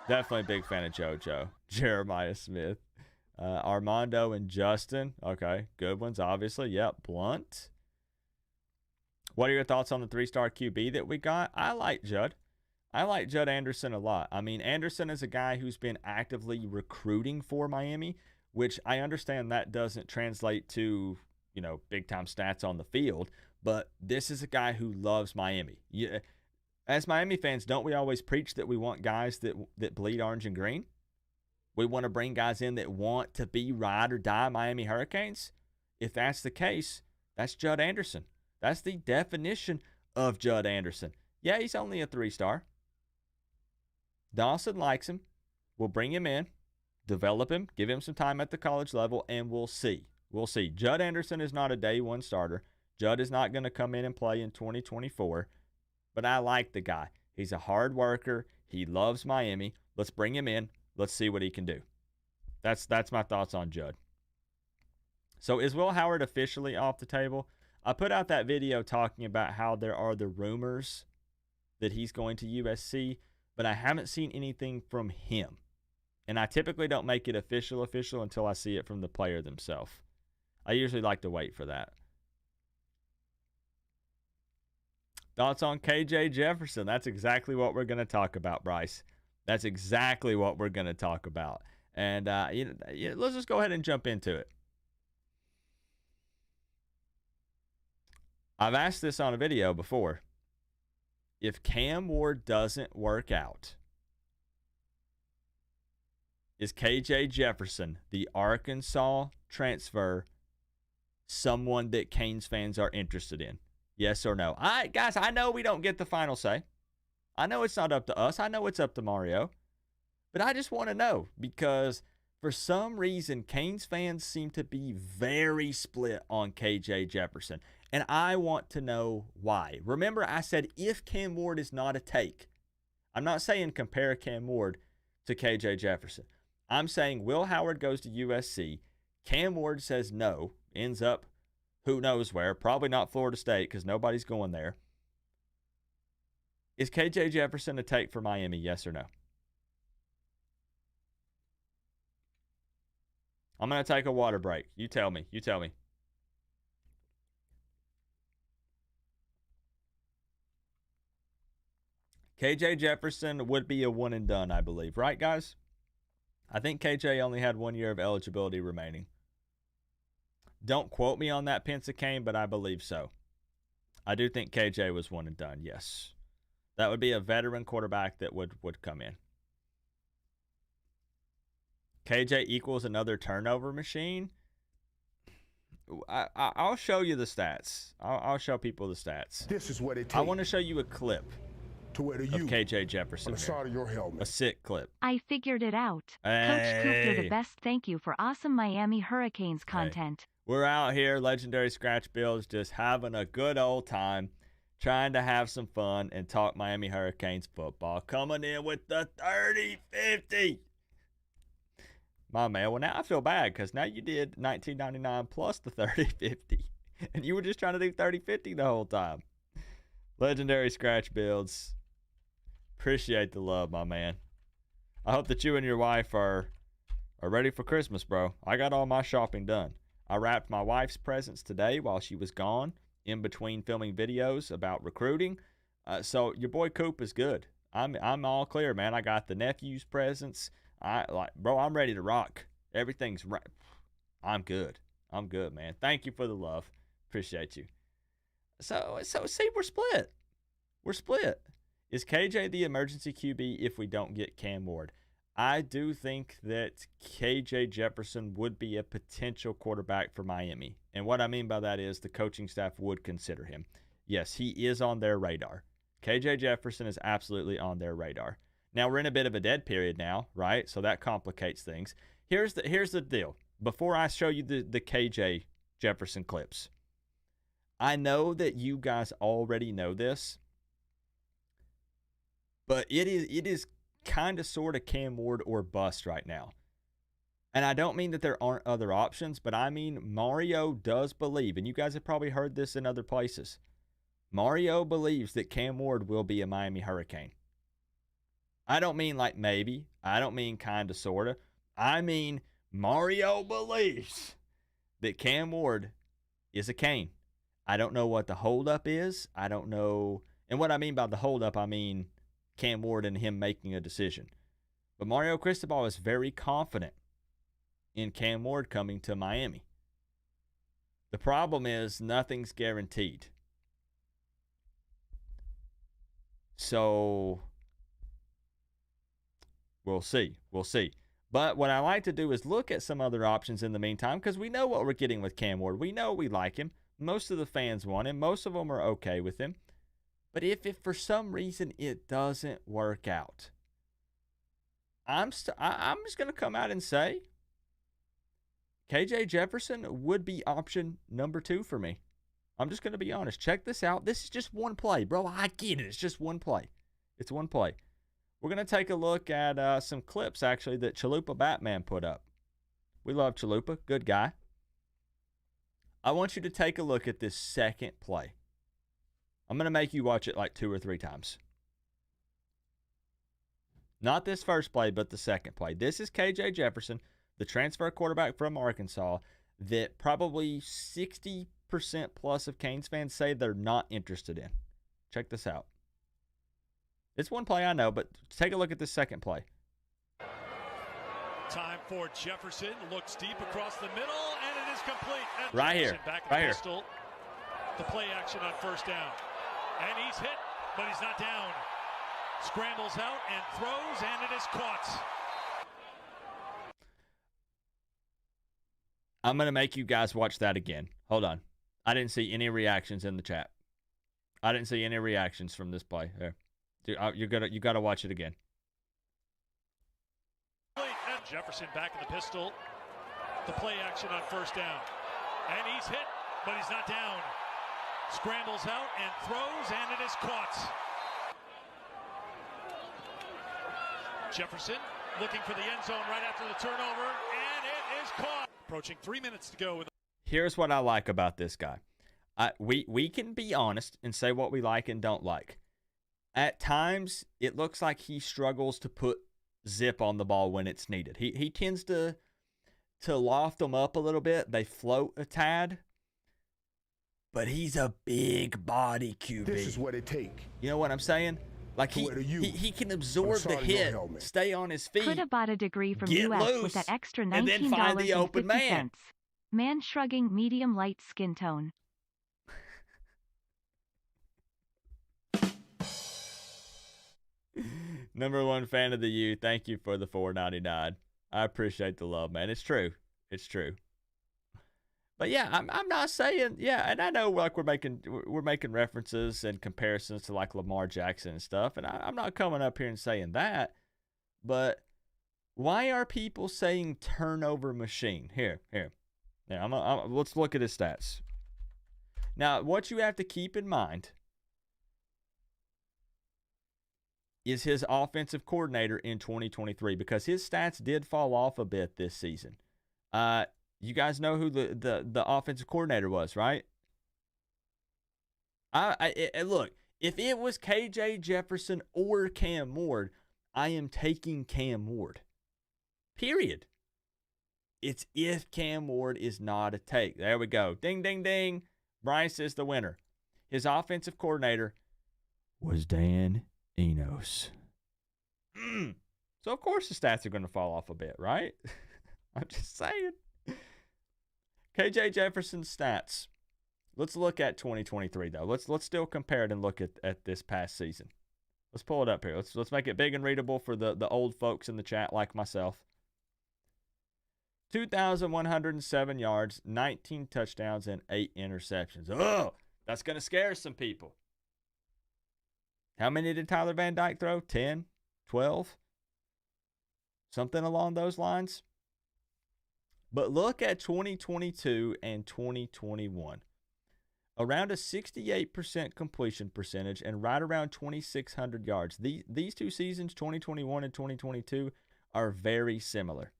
Definitely a big fan of JoJo. Jeremiah Smith. Armando and Justin. Okay. Good ones, obviously. Yep. Blunt. What are your thoughts on the 3-star QB that we got? I like Judd. I like Judd Anderson a lot. I mean, Anderson is a guy who's been actively recruiting for Miami, which I understand that doesn't translate to, big-time stats on the field, but this is a guy who loves Miami. Yeah, as Miami fans, don't we always preach that we want guys that bleed orange and green? We want to bring guys in that want to be ride or die Miami Hurricanes? If that's the case, that's Judd Anderson. That's the definition of Judd Anderson. Yeah, he's only a 3-star. Dawson likes him. We'll bring him in, develop him, give him some time at the college level, and we'll see. We'll see. Judd Anderson is not a day one starter. Judd is not going to come in and play in 2024, but I like the guy. He's a hard worker. He loves Miami. Let's bring him in. Let's see what he can do. That's my thoughts on Judd. So is Will Howard officially off the table? I put out that video talking about how there are the rumors that he's going to USC, but I haven't seen anything from him. And I typically don't make it official until I see it from the player themselves. I usually like to wait for that. Thoughts on KJ Jefferson? That's exactly what we're going to talk about, Bryce. That's exactly what we're going to talk about. And let's just go ahead and jump into it. I've asked this on a video before. If Cam Ward doesn't work out, is KJ Jefferson, the Arkansas transfer, someone that Canes fans are interested in? Yes or no? Guys, I know we don't get the final say. I know it's not up to us. I know it's up to Mario. But I just want to know, because for some reason, Canes fans seem to be very split on KJ Jefferson. And I want to know why. Remember, I said if Cam Ward is not a take, I'm not saying compare Cam Ward to KJ Jefferson. I'm saying Will Howard goes to USC. Cam Ward says no, ends up who knows where, probably not Florida State because nobody's going there. Is KJ Jefferson a take for Miami, yes or no? I'm going to take a water break. You tell me. KJ Jefferson would be a one and done, I believe. Right, guys? I think KJ only had 1 year of eligibility remaining. Don't quote me on that, Pensacane, but I believe so. I do think KJ was one and done, yes. That would be a veteran quarterback that would come in. KJ equals another turnover machine. I'll show you the stats. I'll show people the stats. This is what it takes. I want to show you a clip to wear the of U KJ Jefferson on the side of your helmet. A sick clip. I figured it out. Hey. Coach Coop, you're the best. Thank you for awesome Miami Hurricanes content. We're out here, Legendary Scratch Builds, just having a good old time, trying to have some fun and talk Miami Hurricanes football. Coming in with the 30-50. My man, well, now I feel bad because now you did 1999 plus the 30-50. And you were just trying to do 30-50 the whole time. Legendary Scratch Builds. Appreciate the love, my man. I hope that you and your wife are ready for Christmas, bro. I got all my shopping done. I wrapped my wife's presents today while she was gone, in between filming videos about recruiting. So your boy Coop is good. I'm all clear, man. I got the nephew's presents. Bro, I'm ready to rock. Everything's right. I'm good. I'm good, man. Thank you for the love. Appreciate you. So see, we're split. We're split. Is KJ the emergency QB if we don't get Cam Ward? I do think that KJ Jefferson would be a potential quarterback for Miami. And what I mean by that is the coaching staff would consider him. Yes, he is on their radar. KJ Jefferson is absolutely on their radar. Now, we're in a bit of a dead period now, right? So that complicates things. Here's the deal. Before I show you the KJ Jefferson clips, I know that you guys already know this, but it is kind of sort of Cam Ward or bust right now. And I don't mean that there aren't other options, but I mean Mario does believe, and you guys have probably heard this in other places, Mario believes that Cam Ward will be a Miami Hurricane. I don't mean like maybe. I don't mean kind of, sort of. I mean Mario believes that Cam Ward is a Cane. I don't know what the holdup is. I don't know. And what I mean by the holdup, I mean Cam Ward and him making a decision. But Mario Cristobal is very confident in Cam Ward coming to Miami. The problem is nothing's guaranteed. So we'll see. We'll see. But what I like to do is look at some other options in the meantime, because we know what we're getting with Cam Ward. We know we like him. Most of the fans want him. Most of them are okay with him. But if for some reason it doesn't work out, I'm just going to come out and say KJ Jefferson would be option number 2 for me. I'm just going to be honest. Check this out. This is just one play, bro. I get it. It's just one play. It's one play. we're going to take a look at some clips, actually, that Chalupa Batman put up. We love Chalupa. Good guy. I want you to take a look at this second play. I'm going to make you watch it like 2 or 3 times. Not this first play, but the second play. This is KJ Jefferson, the transfer quarterback from Arkansas, that probably 60% plus of Canes fans say they're not interested in. Check this out. It's one play, I know, but take a look at this second play. Time for Jefferson. Looks deep across the middle, and it is complete. And Right here. Jefferson back in Right the here. pistol. The play action on first down. And he's hit, but he's not down. Scrambles out and throws, and it is caught. I'm going to make you guys watch that again. Hold on. I didn't see any reactions in the chat. I didn't see any reactions from this play. Here. Dude, you got to watch it again. And Jefferson back in the pistol. The play action on first down. And he's hit, but he's not down. Scrambles out and throws, and it is caught. Jefferson looking for the end zone right after the turnover, and it is caught. Approaching 3 minutes to go. Here's what I like about this guy. We can be honest and say what we like and don't like. At times, it looks like he struggles to put zip on the ball when it's needed. He tends to loft them up a little bit. They float a tad. But he's a big body QB. This is what it take. You know what I'm saying? Like he can absorb the hit, stay on his feet. Could have bought a degree from Get US loose, with that extra and then find the open man. $19.50. Man shrugging, medium light skin tone. Number 1 fan of the U. Thank you for the $4.99. I appreciate the love, man. It's true. It's true. But yeah, I'm not saying, yeah, and I know like we're making references and comparisons to like Lamar Jackson and stuff, and I'm not coming up here and saying that, but why are people saying turnover machine? Here. Let's look at his stats. Now, what you have to keep in mind is his offensive coordinator in 2023, because his stats did fall off a bit this season. You guys know who the offensive coordinator was, right? Look, if it was KJ Jefferson or Cam Ward, I am taking Cam Ward. Period. It's if Cam Ward is not a take. There we go. Ding, ding, ding. Bryce is the winner. His offensive coordinator was Dan Enos. So, of course, the stats are going to fall off a bit, right? I'm just saying. KJ Jefferson's stats. Let's look at 2023 though. Let's still compare it and look at this past season. Let's pull it up here. Let's make it big and readable for the old folks in the chat like myself. 2,107 yards, 19 touchdowns, and 8 interceptions. Oh, that's going to scare some people. How many did Tyler Van Dyke throw? 10? 12? Something along those lines. But look at 2022 and 2021. Around a 68% completion percentage and right around 2,600 yards. These 2 seasons, 2021 and 2022, are very similar.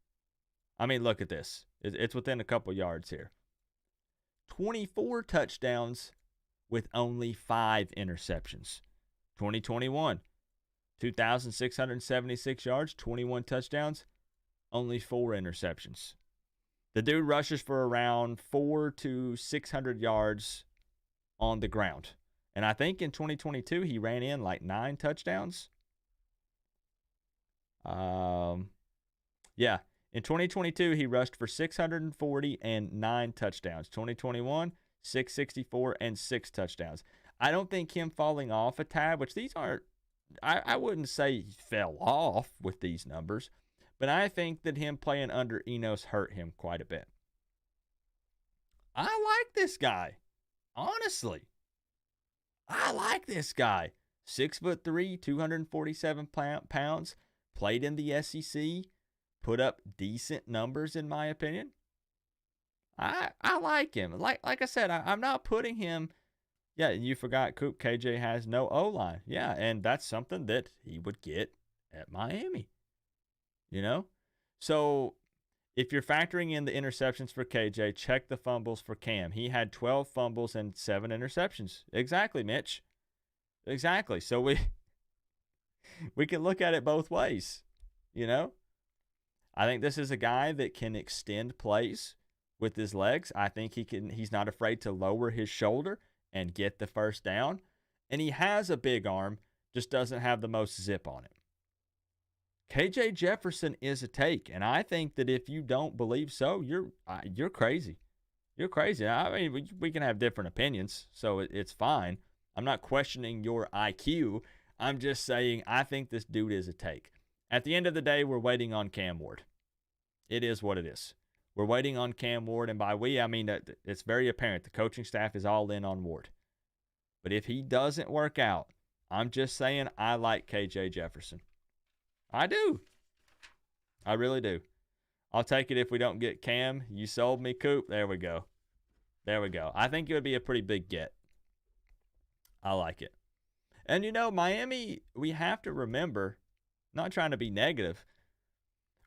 I mean, look at this. It's within a couple yards here. 24 touchdowns with only 5 interceptions. 2021, 2,676 yards, 21 touchdowns, only 4 interceptions. The dude rushes for around 400 to 600 yards on the ground. And I think in 2022, he ran in like 9 touchdowns. Yeah. In 2022, he rushed for 640 and 9 touchdowns. 2021, 664 and 6 touchdowns. I don't think him falling off a tad, which these aren't, I wouldn't say he fell off with these numbers, but I think that him playing under Enos hurt him quite a bit. I like this guy. Honestly. I like this guy. 6'3", 247 pounds. Played in the SEC. Put up decent numbers in my opinion. I like him. Like I said, I'm not putting him. Yeah, you forgot Coop. KJ has no O-line. Yeah, and that's something that he would get at Miami. You know? So if you're factoring in the interceptions for KJ, check the fumbles for Cam. He had 12 fumbles and 7 interceptions. Exactly, Mitch. Exactly. So we can look at it both ways, you know? I think this is a guy that can extend plays with his legs. I think he's not afraid to lower his shoulder and get the first down. And he has a big arm, just doesn't have the most zip on it. KJ Jefferson is a take, and I think that if you don't believe so, you're crazy. You're crazy. I mean, we can have different opinions, so it's fine. I'm not questioning your IQ. I'm just saying I think this dude is a take. At the end of the day, we're waiting on Cam Ward. It is what it is. We're waiting on Cam Ward, and by we, I mean that it's very apparent the coaching staff is all in on Ward. But if he doesn't work out, I'm just saying I like KJ Jefferson. I do. I really do. I'll take it if we don't get Cam. You sold me, Coop. There we go. There we go. I think it would be a pretty big get. I like it. And, you know, Miami, we have to remember, not trying to be negative,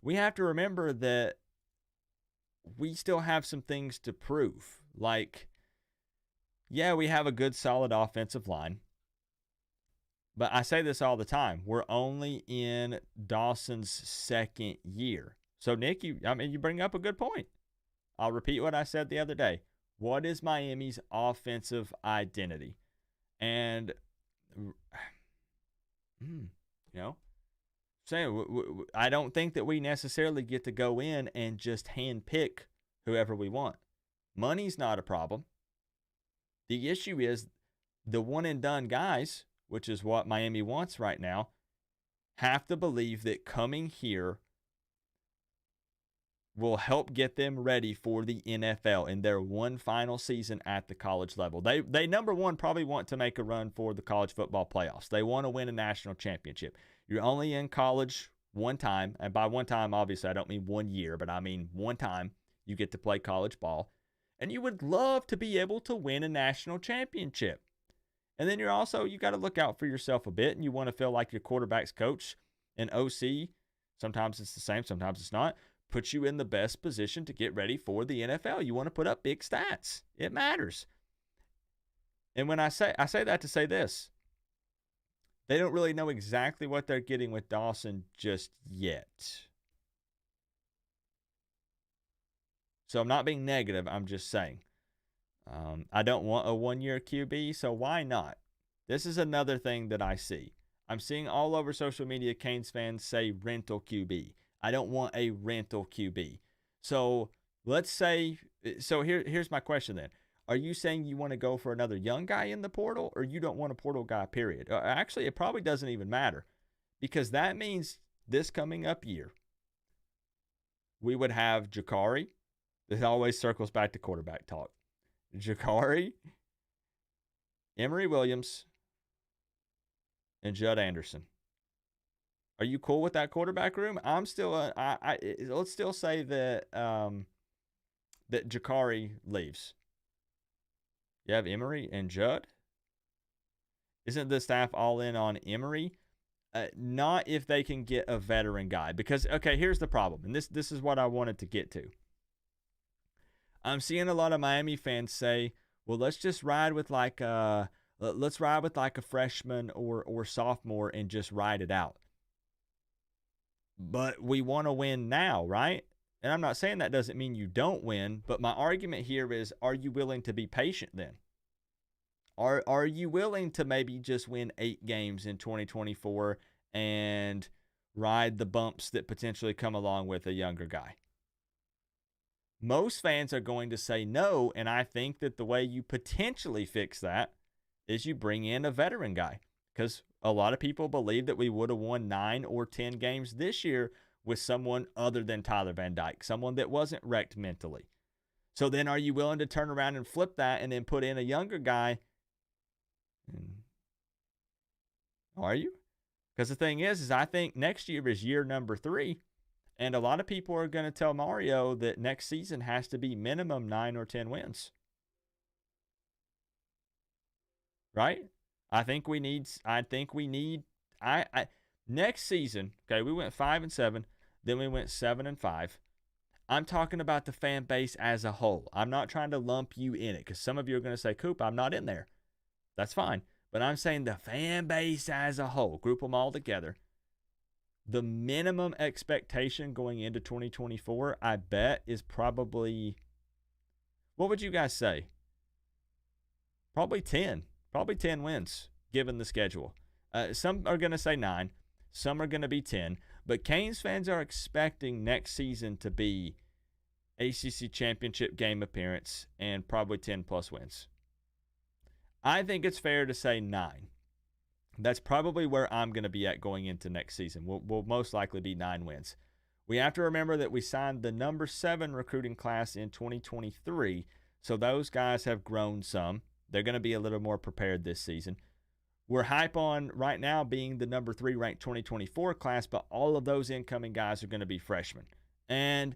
we have to remember that we still have some things to prove. Like, yeah, we have a good, solid offensive line. But I say this all the time. We're only in Dawson's second year. So, Nick, you bring up a good point. I'll repeat what I said the other day. What is Miami's offensive identity? And, I don't think that we necessarily get to go in and just handpick whoever we want. Money's not a problem. The issue is the one-and-done guys, which is what Miami wants right now, have to believe that coming here will help get them ready for the NFL in their one final season at the college level. They number one, probably want to make a run for the college football playoffs. They want to win a national championship. You're only in college one time, and by one time, obviously, I don't mean 1 year, but I mean one time you get to play college ball, and you would love to be able to win a national championship. And then you got to look out for yourself a bit, and you want to feel like your quarterback's coach and OC, sometimes it's the same, sometimes it's not, puts you in the best position to get ready for the NFL. You want to put up big stats. It matters. And when I say that to say this, they don't really know exactly what they're getting with Dawson just yet. So I'm not being negative. I'm just saying. I don't want a one-year QB, so why not? This is another thing that I see. I'm seeing all over social media Canes fans say rental QB. I don't want a rental QB. So let's say, here's my question then. Are you saying you want to go for another young guy in the portal, or you don't want a portal guy, period? Actually, it probably doesn't even matter, because that means this coming up year, we would have Jakari. This always circles back to quarterback talk. Jakari, Emory Williams, and Judd Anderson. Are you cool with that quarterback room? I'm still. Let's still say that that Jakari leaves. You have Emory and Judd. Isn't the staff all in on Emory? Not if they can get a veteran guy. Because, okay, here's the problem. And this is what I wanted to get to. I'm seeing a lot of Miami fans say, well, let's just ride with like a freshman or sophomore and just ride it out. But we want to win now, right? And I'm not saying that doesn't mean you don't win, but my argument here is, are you willing to be patient then? Are you willing to maybe just win 8 games in 2024 and ride the bumps that potentially come along with a younger guy? Most fans are going to say no, and I think that the way you potentially fix that is you bring in a veteran guy, because a lot of people believe that we would have won 9 or 10 games this year with someone other than Tyler Van Dyke, someone that wasn't wrecked mentally. So then are you willing to turn around and flip that and then put in a younger guy? Are you? Because the thing is I think next year is year number 3, and a lot of people are going to tell Mario that next season has to be minimum 9 or 10 wins. Right? I think we need Next season, okay, we went 5-7, then we went 7-5. I'm talking about the fan base as a whole. I'm not trying to lump you in it because some of you are going to say, Coop, I'm not in there. That's fine. But I'm saying the fan base as a whole, group them all together. The minimum expectation going into 2024, I bet, is probably, what would you guys say? Probably 10. Probably 10 wins, given the schedule. Some are going to say 9. Some are going to be 10. But Canes fans are expecting next season to be ACC championship game appearance and probably 10-plus wins. I think it's fair to say 9. That's probably where I'm going to be at going into next season. We'll most likely be 9 wins. We have to remember that we signed the number 7 recruiting class in 2023, so those guys have grown some. They're going to be a little more prepared this season. We're hype on right now being the number 3 ranked 2024 class, but all of those incoming guys are going to be freshmen. And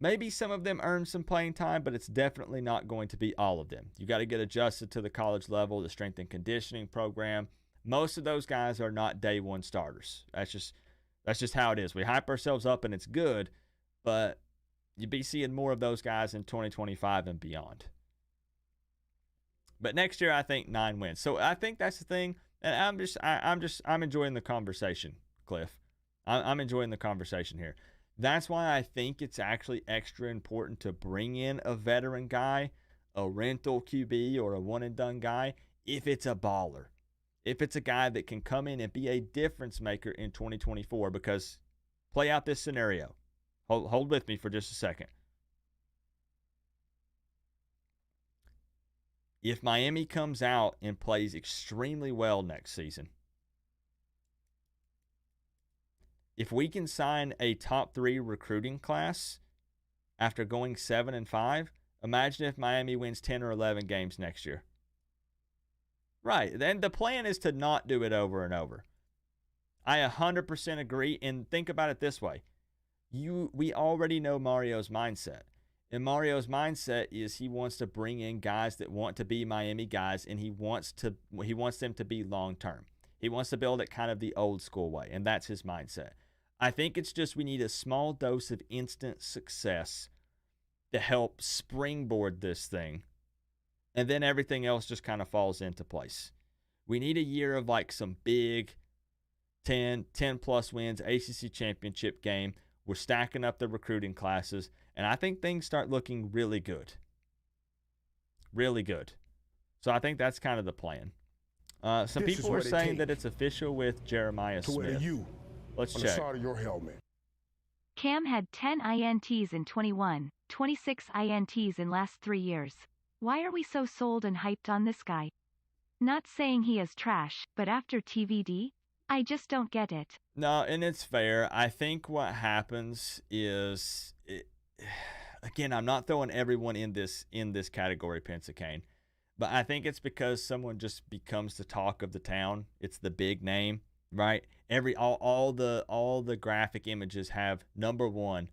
maybe some of them earn some playing time, but it's definitely not going to be all of them. You got to get adjusted to the college level, the strength and conditioning program. Most of those guys are not day one starters. That's just how it is. We hype ourselves up and it's good, but you'll be seeing more of those guys in 2025 and beyond. But next year, I think 9 wins. So I think that's the thing. And I'm enjoying the conversation, Cliff. I'm enjoying the conversation here. That's why I think it's actually extra important to bring in a veteran guy, a rental QB, or a one-and-done guy, if it's a baller. If it's a guy that can come in and be a difference maker in 2024, because play out this scenario. Hold with me for just a second. If Miami comes out and plays extremely well next season, if we can sign a top 3 recruiting class after going 7-5, imagine if Miami wins 10 or 11 games next year. Right. Then the plan is to not do it over and over. I 100% agree. And think about it this way. We already know Mario's mindset. And Mario's mindset is he wants to bring in guys that want to be Miami guys, and he wants them to be long-term. He wants to build it kind of the old school way, and that's his mindset. I think it's just we need a small dose of instant success to help springboard this thing, and then everything else just kind of falls into place. We need a year of like some big 10-plus wins, ACC championship game. We're stacking up the recruiting classes, and I think things start looking really good. Really good. So I think that's kind of the plan. Some people were saying that it's official with Jeremiah Smith. Let's check. Side of your helmet. Cam had 10 INTs in 21, 26 INTs in last 3 years. Why are we so sold and hyped on this guy? Not saying he is trash, but after TVD, I just don't get it. No, and it's fair. I think what happens is, again, I'm not throwing everyone in this category, Pensacane, but I think it's because someone just becomes the talk of the town. It's the big name, right? All the graphic images have number 1,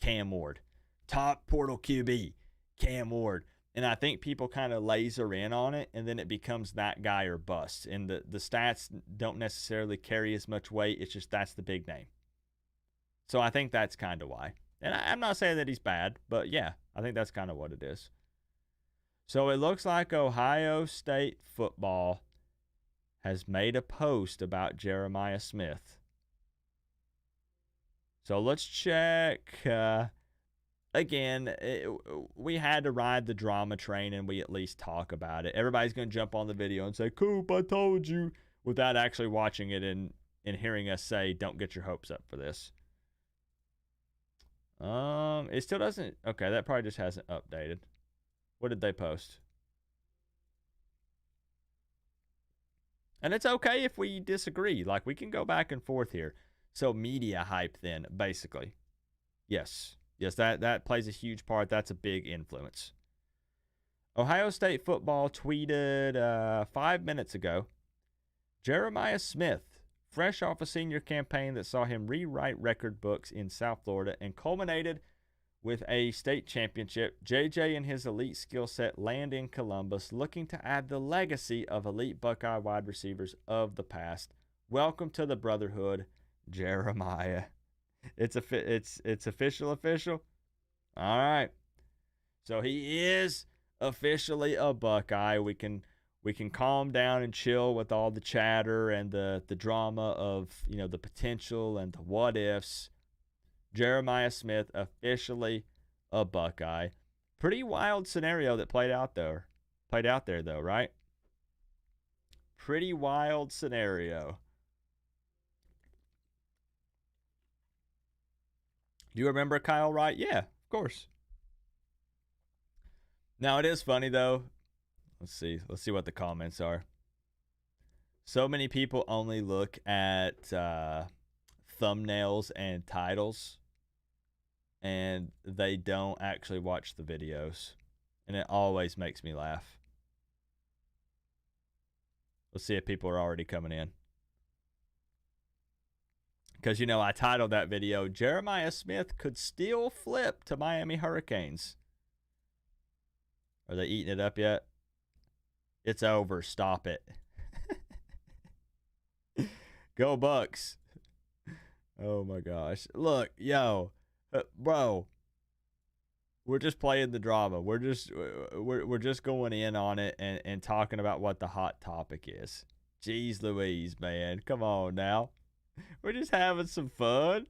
Cam Ward, top portal QB, Cam Ward. And I think people kind of laser in on it, and then it becomes that guy or bust. And the stats don't necessarily carry as much weight. It's just that's the big name. So I think that's kind of why. And I'm not saying that he's bad, but yeah, I think that's kind of what it is. So it looks like Ohio State football has made a post about Jeremiah Smith. So let's check. Again, we had to ride the drama train and we at least talk about it. Everybody's going to jump on the video and say, Coop, I told you, without actually watching it and hearing us say, don't get your hopes up for this. It still doesn't. Okay, that probably just hasn't updated. What did they post? And it's okay if we disagree. Like, we can go back and forth here. So media hype then, basically. Yes. Yes, that plays a huge part. That's a big influence. Ohio State football tweeted 5 minutes ago, Jeremiah Smith, fresh off a senior campaign that saw him rewrite record books in South Florida and culminated with a state championship. JJ and his elite skill set land in Columbus, looking to add the legacy of elite Buckeye wide receivers of the past. Welcome to the Brotherhood, Jeremiah. It's official. All right. So he is officially a Buckeye. We can calm down and chill with all the chatter and the drama of, the potential and the what ifs. Jeremiah Smith officially a Buckeye. Pretty wild scenario that played out there though, right? Pretty wild scenario. Do you remember Kyle Wright? Yeah, of course. Now it is funny though. Let's see what the comments are. So many people only look at thumbnails and titles, and they don't actually watch the videos. And it always makes me laugh. Let's see if people are already coming in. Because, I titled that video, Jeremiah Smith Could Still Flip to Miami Hurricanes. Are they eating it up yet? It's over. Stop it. Go Bucks. Oh, my gosh. Look, bro. We're just playing the drama. We're just going in on it and talking about what the hot topic is. Jeez Louise, man. Come on now. We're just having some fun.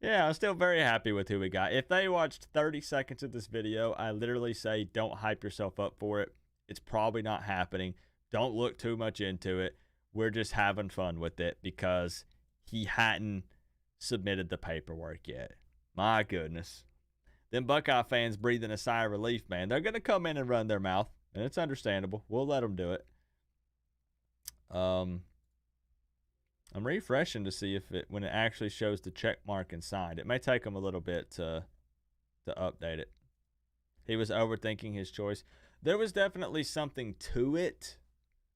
Yeah, I'm still very happy with who we got. If they watched 30 seconds of this video, I literally say don't hype yourself up for it. It's probably not happening. Don't look too much into it. We're just having fun with it because he hadn't submitted the paperwork yet. My goodness. Them Buckeye fans breathing a sigh of relief, man. They're going to come in and run their mouth, and it's understandable. We'll let them do it. I'm refreshing to see when it actually shows the check mark and signed. It may take them a little bit to update it. He was overthinking his choice. There was definitely something to it.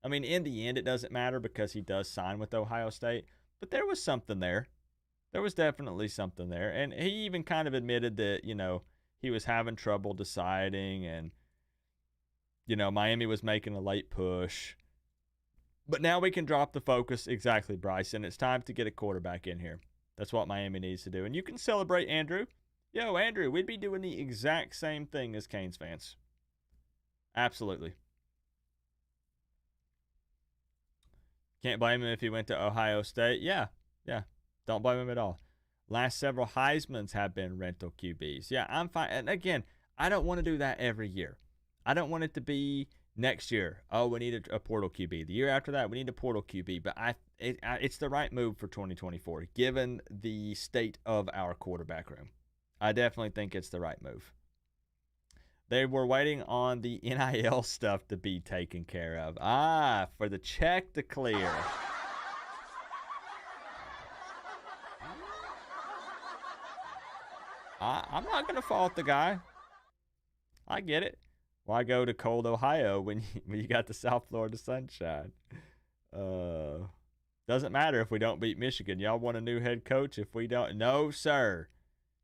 I mean, in the end, it doesn't matter because he does sign with Ohio State. But there was something there. There was definitely something there. And he even kind of admitted that, he was having trouble deciding. And, Miami was making a late push. But now we can drop the focus. Exactly, Bryce. And it's time to get a quarterback in here. That's what Miami needs to do. And you can celebrate Andrew. Yo, Andrew, we'd be doing the exact same thing as Canes fans. Absolutely. Can't blame him if he went to Ohio State. Yeah. Don't blame him at all. Last several Heismans have been rental QBs. Yeah, I'm fine. And again, I don't want to do that every year. I don't want it to be next year. Oh, we need a portal QB. The year after that, we need a portal QB. But it's the right move for 2024, given the state of our quarterback room. I definitely think it's the right move. They were waiting on the NIL stuff to be taken care of. For the check to clear. I'm not going to fault the guy. I get it. Why go to cold Ohio when you got the South Florida sunshine? Doesn't matter if we don't beat Michigan. Y'all want a new head coach if we don't? No, sir.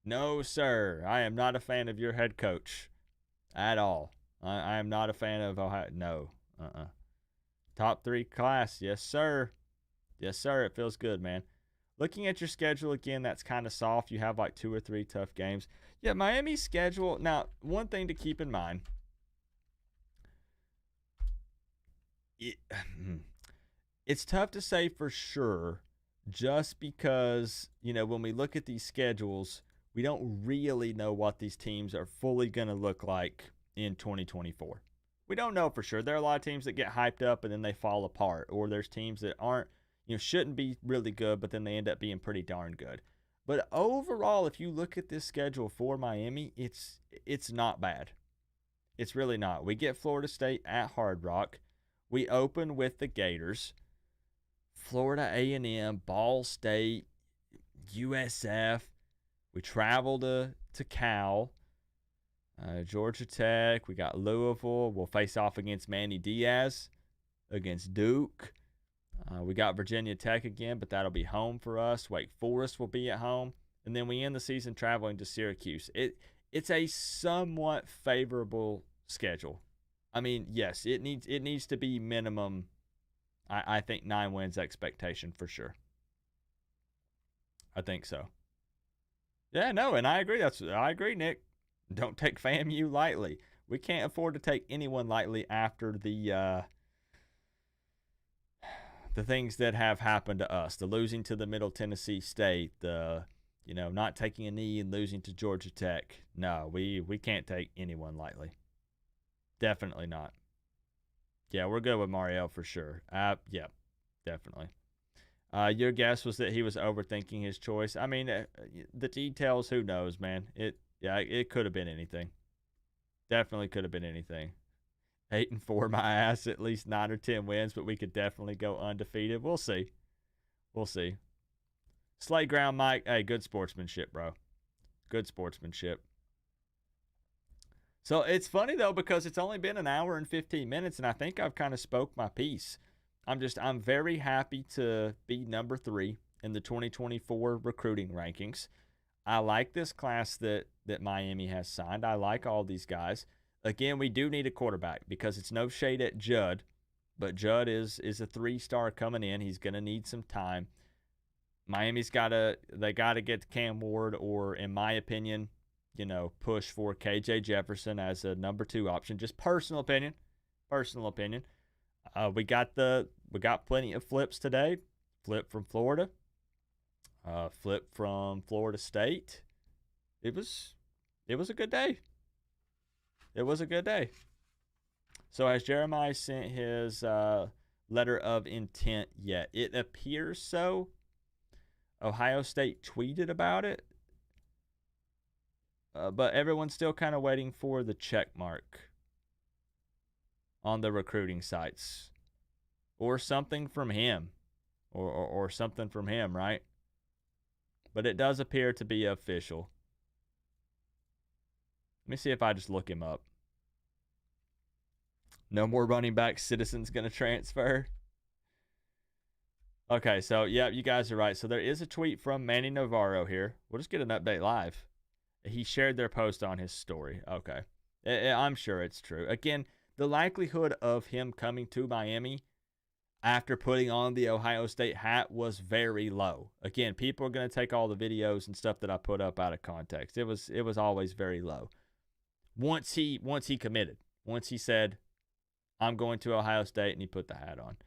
No, sir. I am not a fan of your head coach at all. I am not a fan of Ohio. No. Top 3 class. Yes, sir. Yes, sir. It feels good, man. Looking at your schedule again, that's kind of soft. You have like 2 or 3 tough games. Yeah, Miami's schedule. Now, one thing to keep in mind. It's tough to say for sure just because, when we look at these schedules, we don't really know what these teams are fully going to look like in 2024. We don't know for sure. There are a lot of teams that get hyped up and then they fall apart, or there's teams that aren't, shouldn't be really good, but then they end up being pretty darn good. But overall, if you look at this schedule for Miami, it's not bad. It's really not. We get Florida State at Hard Rock. We open with the Gators. Florida A&M, Ball State, USF. We travel to Cal, Georgia Tech. We got Louisville. We'll face off against Manny Diaz, against Duke. We got Virginia Tech again, but that'll be home for us. Wake Forest will be at home. And then we end the season traveling to Syracuse. It's a somewhat favorable schedule. I mean, yes, it needs to be minimum I think 9 wins expectation for sure. I think so. Yeah, no, and I agree. I agree, Nick. Don't take FAMU lightly. We can't afford to take anyone lightly after the things that have happened to us. The losing to the Middle Tennessee State, the not taking a knee and losing to Georgia Tech. No, we can't take anyone lightly. Definitely not. Yeah, we're good with Mario for sure. Yeah, definitely. Your guess was that he was overthinking his choice. I mean, the details, who knows, man? It could have been anything. Definitely could have been anything. 8-4, my ass, at least 9 or 10 wins, but we could definitely go undefeated. We'll see. We'll see. Slay ground, Mike. Hey, good sportsmanship, bro. Good sportsmanship. So it's funny, though, because it's only been an hour and 15 minutes, and I think I've kind of spoke my piece. I'm very happy to be number 3 in the 2024 recruiting rankings. I like this class that Miami has signed. I like all these guys. Again, we do need a quarterback because it's no shade at Judd, but Judd is a 3-star coming in. He's going to need some time. Miami's got to get Cam Ward, or in my opinion, push for KJ Jefferson as a number 2 option. Just personal opinion. We got plenty of flips today. Flip from Florida. Flip from Florida State. It was a good day. It was a good day. So has Jeremiah sent his letter of intent yet? It appears so. Ohio State tweeted about it. But everyone's still kind of waiting for the check mark on the recruiting sites. Or something from him. Or something from him, right? But it does appear to be official. Let me see if I just look him up. No more running back. Citizen's going to transfer. Okay, so, yeah, you guys are right. So there is a tweet from Manny Navarro here. We'll just get an update live. He shared their post on his story. Okay. I'm sure it's true. Again, the likelihood of him coming to Miami after putting on the Ohio State hat was very low. Again, people are going to take all the videos and stuff that I put up out of context. It was always very low. Once he committed, once he said, I'm going to Ohio State, and he put the hat on.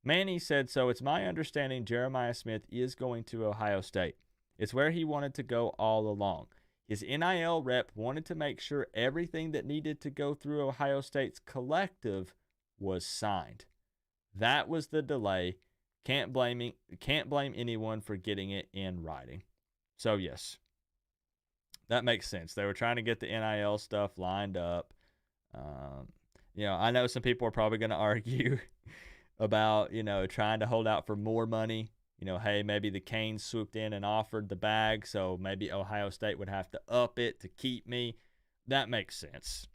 Manny said, so it's my understanding Jeremiah Smith is going to Ohio State. It's where he wanted to go all along. His NIL rep wanted to make sure everything that needed to go through Ohio State's collective was signed. That was the delay. Can't blame anyone for getting it in writing. So, yes, that makes sense. They were trying to get the NIL stuff lined up. I know some people are probably going to argue about, trying to hold out for more money. Hey, maybe the Canes swooped in and offered the bag, so maybe Ohio State would have to up it to keep me. That makes sense.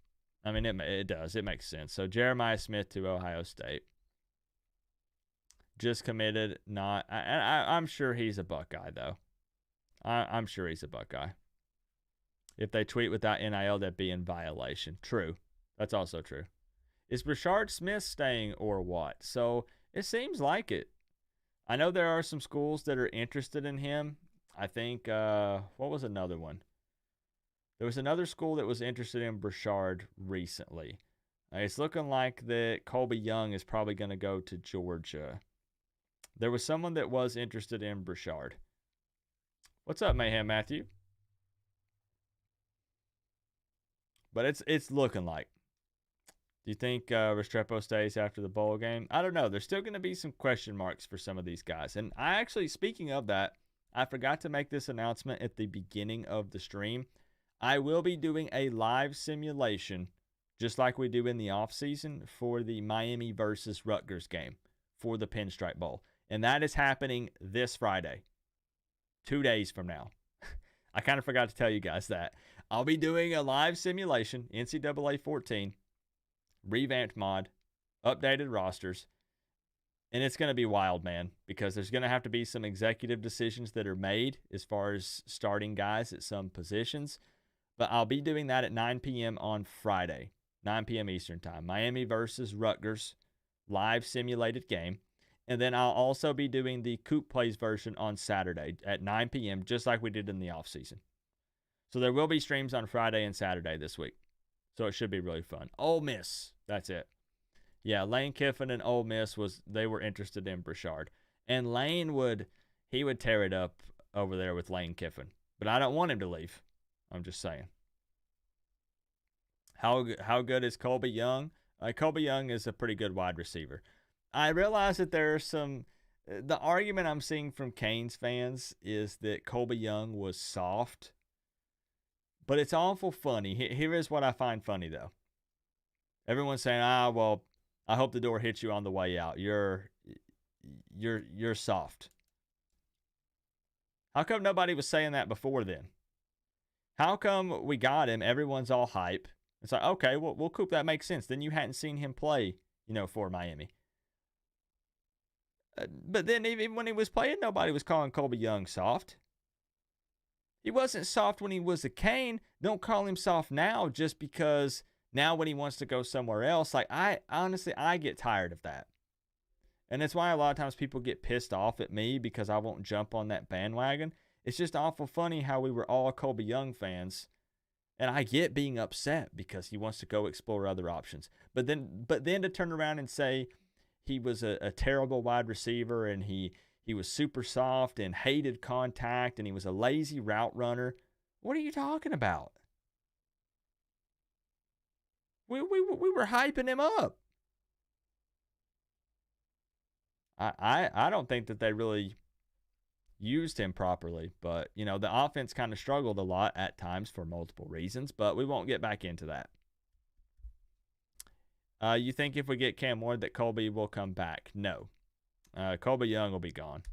I mean, it does. It makes sense. So Jeremiah Smith to Ohio State. Just committed, not. I'm sure he's a Buckeye, though. I'm sure he's a Buckeye. If they tweet without NIL, that'd be in violation. True. That's also true. Is Brashard Smith staying or what? So it seems like it. I know there are some schools that are interested in him. I think, what was another one? There was another school that was interested in Brashard recently. It's looking like that Colby Young is probably going to go to Georgia. There was someone that was interested in Brashard. What's up, Mayhem Matthew? But it's looking like. Do you think Restrepo stays after the bowl game? I don't know. There's still going to be some question marks for some of these guys. And I actually, speaking of that, I forgot to make this announcement at the beginning of the stream. I will be doing a live simulation, just like we do in the offseason, for the Miami versus Rutgers game for the Pinstripe Bowl. And that is happening this Friday, 2 days from now. I kind of forgot to tell you guys that. I'll be doing a live simulation, NCAA 14, revamped mod, updated rosters, and it's going to be wild, man, because there's going to have to be some executive decisions that are made as far as starting guys at some positions. But I'll be doing that at 9 p.m. on Friday, 9 p.m. Eastern time. Miami versus Rutgers, live simulated game. And then I'll also be doing the Coop Plays version on Saturday at 9 p.m., just like we did in the offseason. So there will be streams on Friday and Saturday this week. So it should be really fun. Ole Miss, that's it. Yeah, Lane Kiffin and Ole Miss they were interested in Brashard. And Lane would tear it up over there with Lane Kiffin. But I don't want him to leave. I'm just saying. How good is Colby Young? Colby Young is a pretty good wide receiver. I realize that there are the argument I'm seeing from Canes fans is that Colby Young was soft. But it's awful funny. Here is what I find funny, though. Everyone's saying, well, I hope the door hits you on the way out. You're soft. How come nobody was saying that before then? How come we got him, everyone's all hype? It's like, okay, well, Coop, that makes sense. Then you hadn't seen him play, for Miami. But then even when he was playing, nobody was calling Colby Young soft. He wasn't soft when he was a Cane. Don't call him soft now just because now when he wants to go somewhere else. Like, I get tired of that. And that's why a lot of times people get pissed off at me because I won't jump on that bandwagon. It's just awful funny how we were all Colby Young fans. And I get being upset because he wants to go explore other options. But then to turn around and say he was a terrible wide receiver and he was super soft and hated contact and he was a lazy route runner. What are you talking about? We were hyping him up. I don't think that they really used him properly, but the offense kind of struggled a lot at times for multiple reasons, but we won't get back into that. You think if we get Cam Ward that Colby will come back? No. Colby Young will be gone.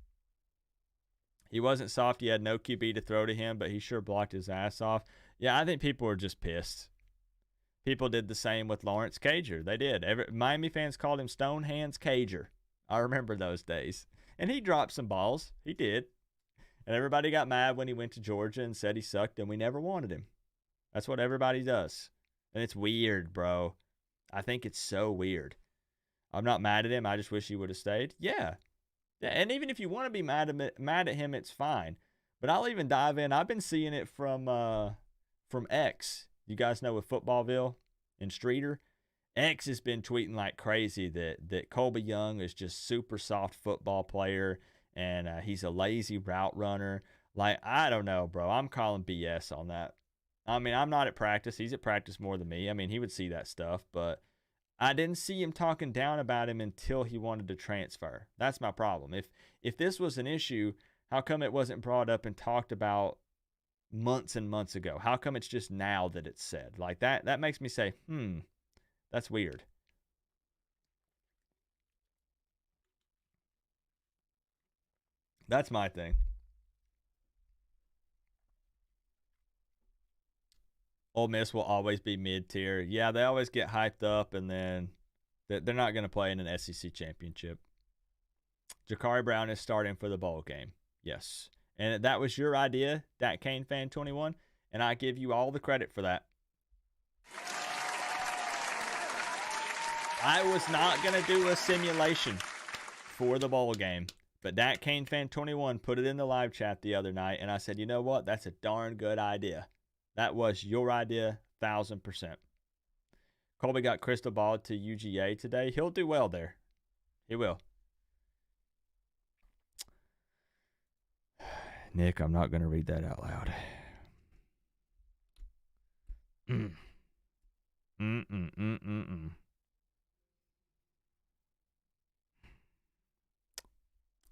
He wasn't soft. He had no QB to throw to him, but he sure blocked his ass off. Yeah, I think people were just pissed. People did the same with Lawrence Cager. They did. Miami fans called him Stone Hands Cager. I remember those days. And he dropped some balls. He did. And everybody got mad when he went to Georgia and said he sucked and we never wanted him. That's what everybody does. And it's weird, bro. I think it's so weird. I'm not mad at him. I just wish he would have stayed. Yeah. And even if you want to be mad at him, it's fine. But I'll even dive in. I've been seeing it from X. You guys know with Footballville and Streeter. X has been tweeting like crazy that Colby Young is just super soft football player and he's a lazy route runner. Like, I don't know, bro. I'm calling BS on that. I mean, I'm not at practice. He's at practice more than me. I mean, he would see that stuff, but I didn't see him talking down about him until he wanted to transfer. That's my problem. If this was an issue, how come it wasn't brought up and talked about months and months ago? How come it's just now that it's said? Like, that makes me say, that's weird. That's my thing. Ole Miss will always be mid-tier. Yeah, they always get hyped up, and then they're not going to play in an SEC championship. Jakari Brown is starting for the bowl game. Yes. And that was your idea, that Kane Fan 21, and I give you all the credit for that. I was not going to do a simulation for the bowl game, but that Kane Fan 21 put it in the live chat the other night, and I said, you know what? That's a darn good idea. That was your idea, 1,000%. Colby got crystal balled to UGA today. He'll do well there. He will. Nick, I'm not going to read that out loud.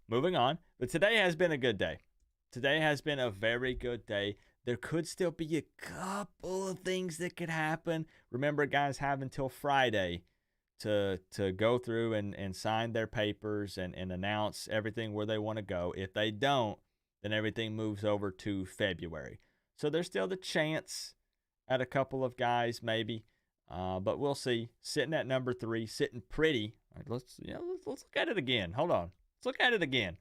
Moving on. But today has been a good day. Today has been a very good day. There could still be a couple of things that could happen. Remember, guys have until Friday to go through and sign their papers and announce everything where they want to go. If they don't, then everything moves over to February. So there's still the chance at a couple of guys maybe, but we'll see. Sitting at number 3, sitting pretty. All right, let's look at it again. Hold on. Let's look at it again.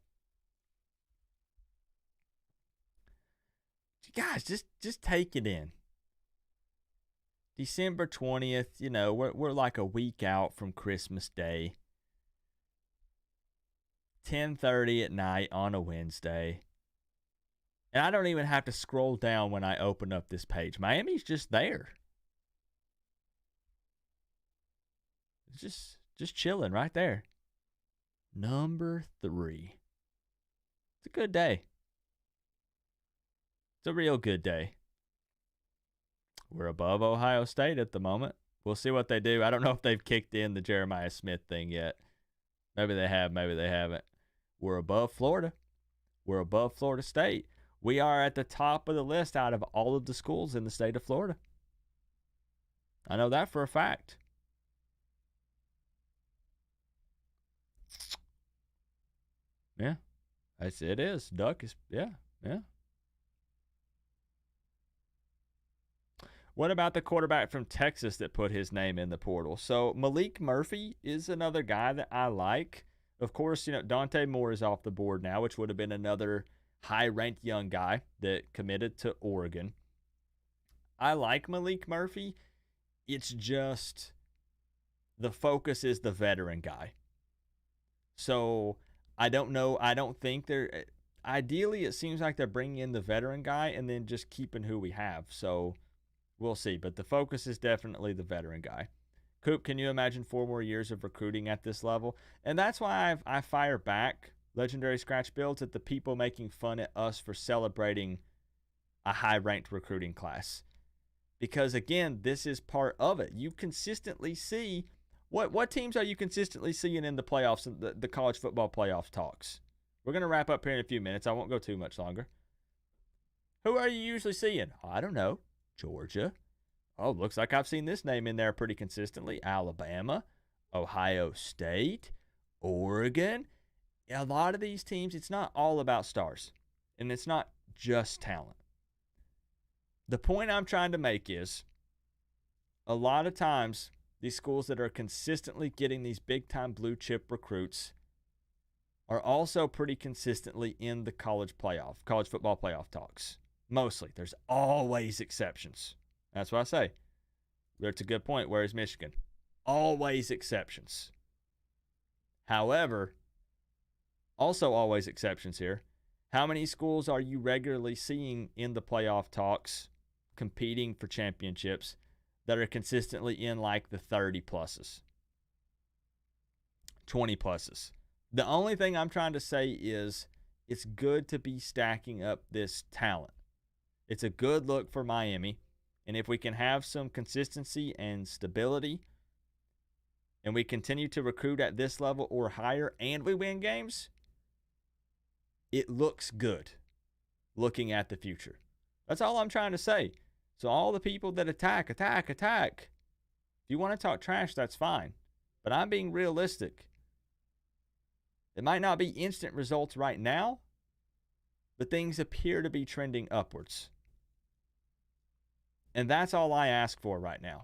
Guys, just take it in. December 20th, we're like a week out from Christmas Day. 10:30 at night on a Wednesday. And I don't even have to scroll down when I open up this page. Miami's just there. It's just chilling right there. Number 3. It's a good day. It's a real good day. We're above Ohio State at the moment. We'll see what they do. I don't know if they've kicked in the Jeremiah Smith thing yet. Maybe they have, maybe they haven't. We're above Florida. We're above Florida State. We are at the top of the list out of all of the schools in the state of Florida. I know that for a fact. Yeah, it is. Duck is, yeah. What about the quarterback from Texas that put his name in the portal? So Malik Murphy is another guy that I like. Of course, Dante Moore is off the board now, which would have been another high-ranked young guy that committed to Oregon. I like Malik Murphy. It's just the focus is the veteran guy. So I don't know. I don't think they're – ideally, it seems like they're bringing in the veteran guy and then just keeping who we have. So we'll see. But the focus is definitely the veteran guy. Coop, can you imagine 4 more years of recruiting at this level? And that's why I fire back Legendary Scratch Builds at the people making fun at us for celebrating a high-ranked recruiting class. Because, again, this is part of it. You consistently see – what teams are you consistently seeing in the playoffs, the college football playoff talks? We're going to wrap up here in a few minutes. I won't go too much longer. Who are you usually seeing? I don't know. Georgia. Oh, looks like I've seen this name in there pretty consistently. Alabama, Ohio State, Oregon. A lot of these teams, it's not all about stars, and it's not just talent. The point I'm trying to make is a lot of times these schools that are consistently getting these big-time blue-chip recruits are also pretty consistently in the college football playoff talks. Mostly. There's always exceptions. That's what I say. That's a good point. Where is Michigan? Always exceptions. However, also always exceptions here. How many schools are you regularly seeing in the playoff talks competing for championships that are consistently in like the 30 pluses, 20 pluses? The only thing I'm trying to say is it's good to be stacking up this talent. It's a good look for Miami. And if we can have some consistency and stability and we continue to recruit at this level or higher and we win games, it looks good looking at the future. That's all I'm trying to say. So all the people that attack. If you want to talk trash, that's fine. But I'm being realistic. It might not be instant results right now, but things appear to be trending upwards. And that's all I ask for right now.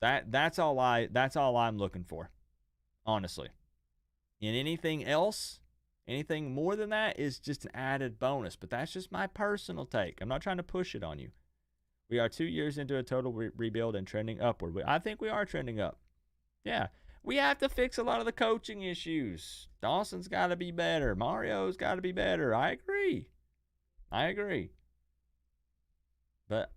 That's all I'm looking for, honestly. And anything else, anything more than that is just an added bonus. But that's just my personal take. I'm not trying to push it on you. We are 2 years into a total rebuild and trending upward. I think we are trending up. Yeah. We have to fix a lot of the coaching issues. Dawson's got to be better. Mario's got to be better. I agree. But,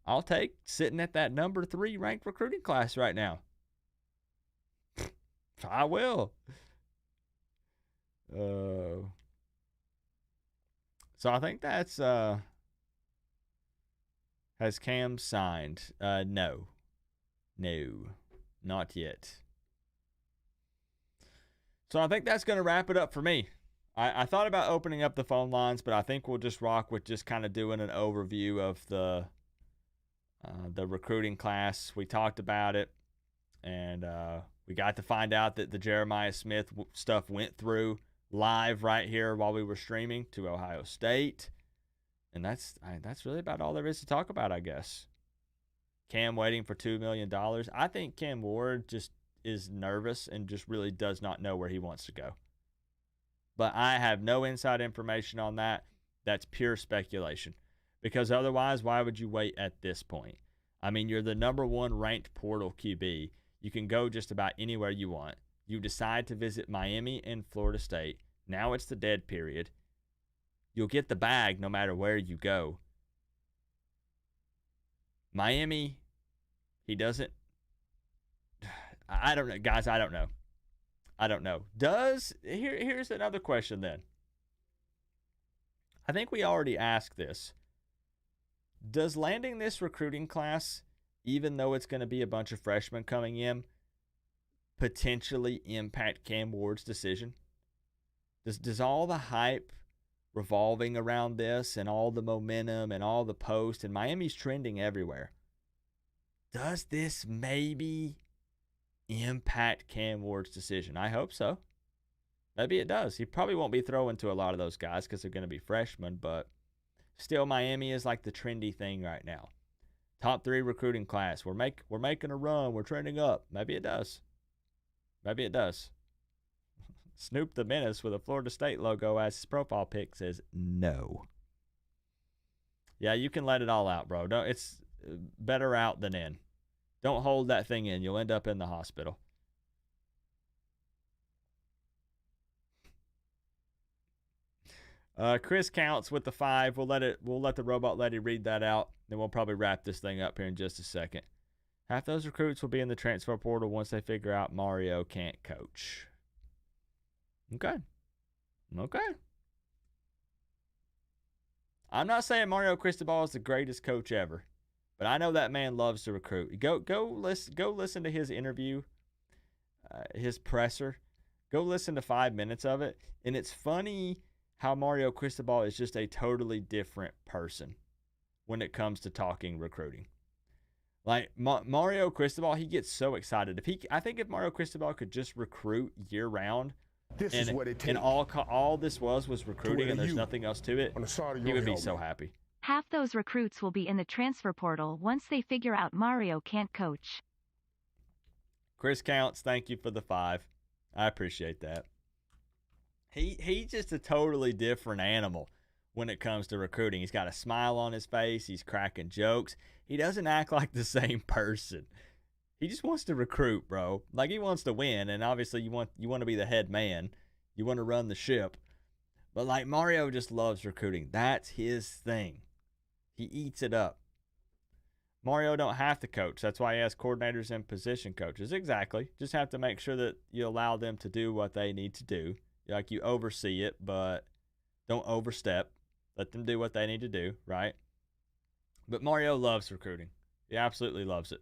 I'll take sitting at that number 3 ranked recruiting class right now. I will. So I think that's has Cam signed? No, not yet. So I think that's going to wrap it up for me. I thought about opening up the phone lines, but I think we'll just rock with just kind of doing an overview of the recruiting class. We talked about it, and we got to find out that the Jeremiah Smith stuff went through live right here while we were streaming to Ohio State. And that's really about all there is to talk about, I guess. Cam waiting for $2 million. I think Cam Ward just is nervous and just really does not know where he wants to go. But I have no inside information on that. That's pure speculation. Because otherwise, why would you wait at this point? I mean, you're the number 1 ranked portal QB. You can go just about anywhere you want. You decide to visit Miami and Florida State. Now it's the dead period. You'll get the bag no matter where you go. Miami, he doesn't. I don't know. Guys, I don't know. I don't know. Here's another question then. I think we already asked this. Does landing this recruiting class, even though it's going to be a bunch of freshmen coming in, potentially impact Cam Ward's decision? Does all the hype revolving around this and all the momentum and all the posts, and Miami's trending everywhere, does this maybe impact Cam Ward's decision? I hope so. Maybe it does. He probably won't be throwing to a lot of those guys because they're going to be freshmen, but still Miami is like the trendy thing right now. Top 3 recruiting class. We're making a run. We're trending up. Maybe it does. Maybe it does. Snoop the Menace with a Florida State logo as his profile pic says no. Yeah, you can let it all out, bro. It's better out than in. Don't hold that thing in. You'll end up in the hospital. Chris Counts with the 5. We'll let the robot lady read that out. Then we'll probably wrap this thing up here in just a second. Half those recruits will be in the transfer portal once they figure out Mario can't coach. Okay. I'm not saying Mario Cristobal is the greatest coach ever, but I know that man loves to recruit. Go listen to his interview, his presser. Go listen to 5 minutes of it, and it's funny how Mario Cristobal is just a totally different person when it comes to talking recruiting. Like Mario Cristobal, he gets so excited. I think if Mario Cristobal could just recruit year round, Is what it takes. And all this was recruiting, and there's nothing else to it, he would be so happy. Half those recruits will be in the transfer portal once they figure out Mario can't coach. Chris Counts, thank you for the 5. I appreciate that. He's just a totally different animal when it comes to recruiting. He's got a smile on his face. He's cracking jokes. He doesn't act like the same person. He just wants to recruit, bro. Like, he wants to win, and obviously you want to be the head man. You want to run the ship. But, like, Mario just loves recruiting. That's his thing. He eats it up. Mario don't have to coach. That's why he has coordinators and position coaches. Exactly. Just have to make sure that you allow them to do what they need to do. Like, you oversee it, but don't overstep. Let them do what they need to do, right? But Mario loves recruiting. He absolutely loves it.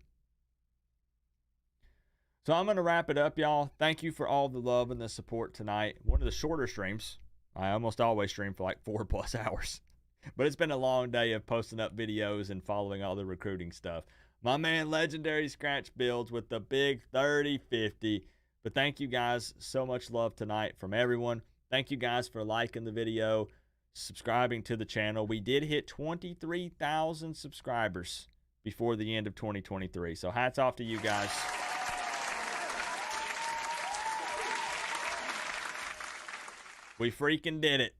So I'm going to wrap it up, y'all. Thank you for all the love and the support tonight. One of the shorter streams. I almost always stream for like 4+ hours. But it's been a long day of posting up videos and following all the recruiting stuff. My man Legendary Scratch Builds with the big 30-50. But thank you guys. So much love tonight from everyone. Thank you guys for liking the video, subscribing to the channel. We did hit 23,000 subscribers before the end of 2023. So hats off to you guys. We freaking did it.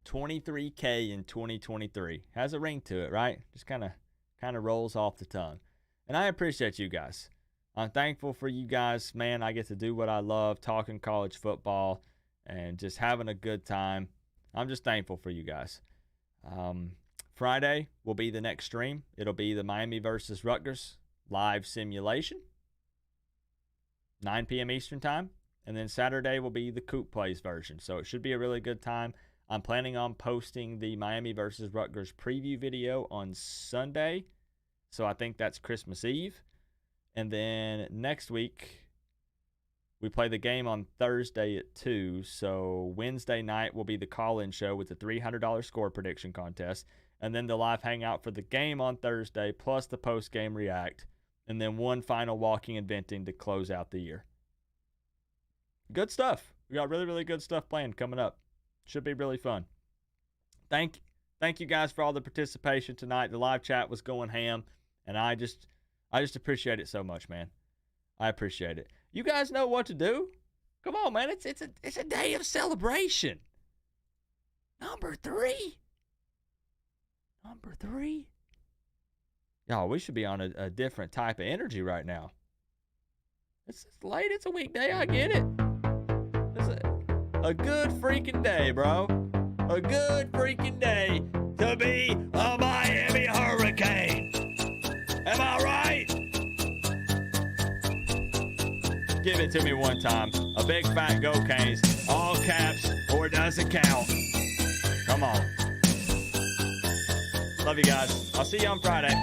23K in 2023. Has a ring to it, right? Just kind of rolls off the tongue. And I appreciate you guys. I'm thankful for you guys. Man, I get to do what I love, talking college football and just having a good time. I'm just thankful for you guys. Friday will be the next stream. It'll be the Miami versus Rutgers live simulation, 9 p.m. Eastern time. And then Saturday will be the Coop Plays version. So it should be a really good time. I'm planning on posting the Miami versus Rutgers preview video on Sunday. So I think that's Christmas Eve. And then next week, we play the game on Thursday at 2. So Wednesday night will be the call-in show with the $300 score prediction contest. And then the live hangout for the game on Thursday, plus the post-game react. And then one final walking and venting to close out the year. Good stuff. We got really, really good stuff planned coming up. Should be really fun. Thank you guys for all the participation tonight. The live chat was going ham, and I just appreciate it so much, man. I appreciate it. You guys know what to do. Come on, man. It's a day of celebration. Number 3. Y'all, we should be on a different type of energy right now. It's late. It's a weekday. I get it. A good freaking day, bro. A good freaking day to be a Miami Hurricane. Am I right? Give it to me one time. A big fat Go Canes. All caps or it doesn't count. Come on. Love you guys. I'll see you on Friday.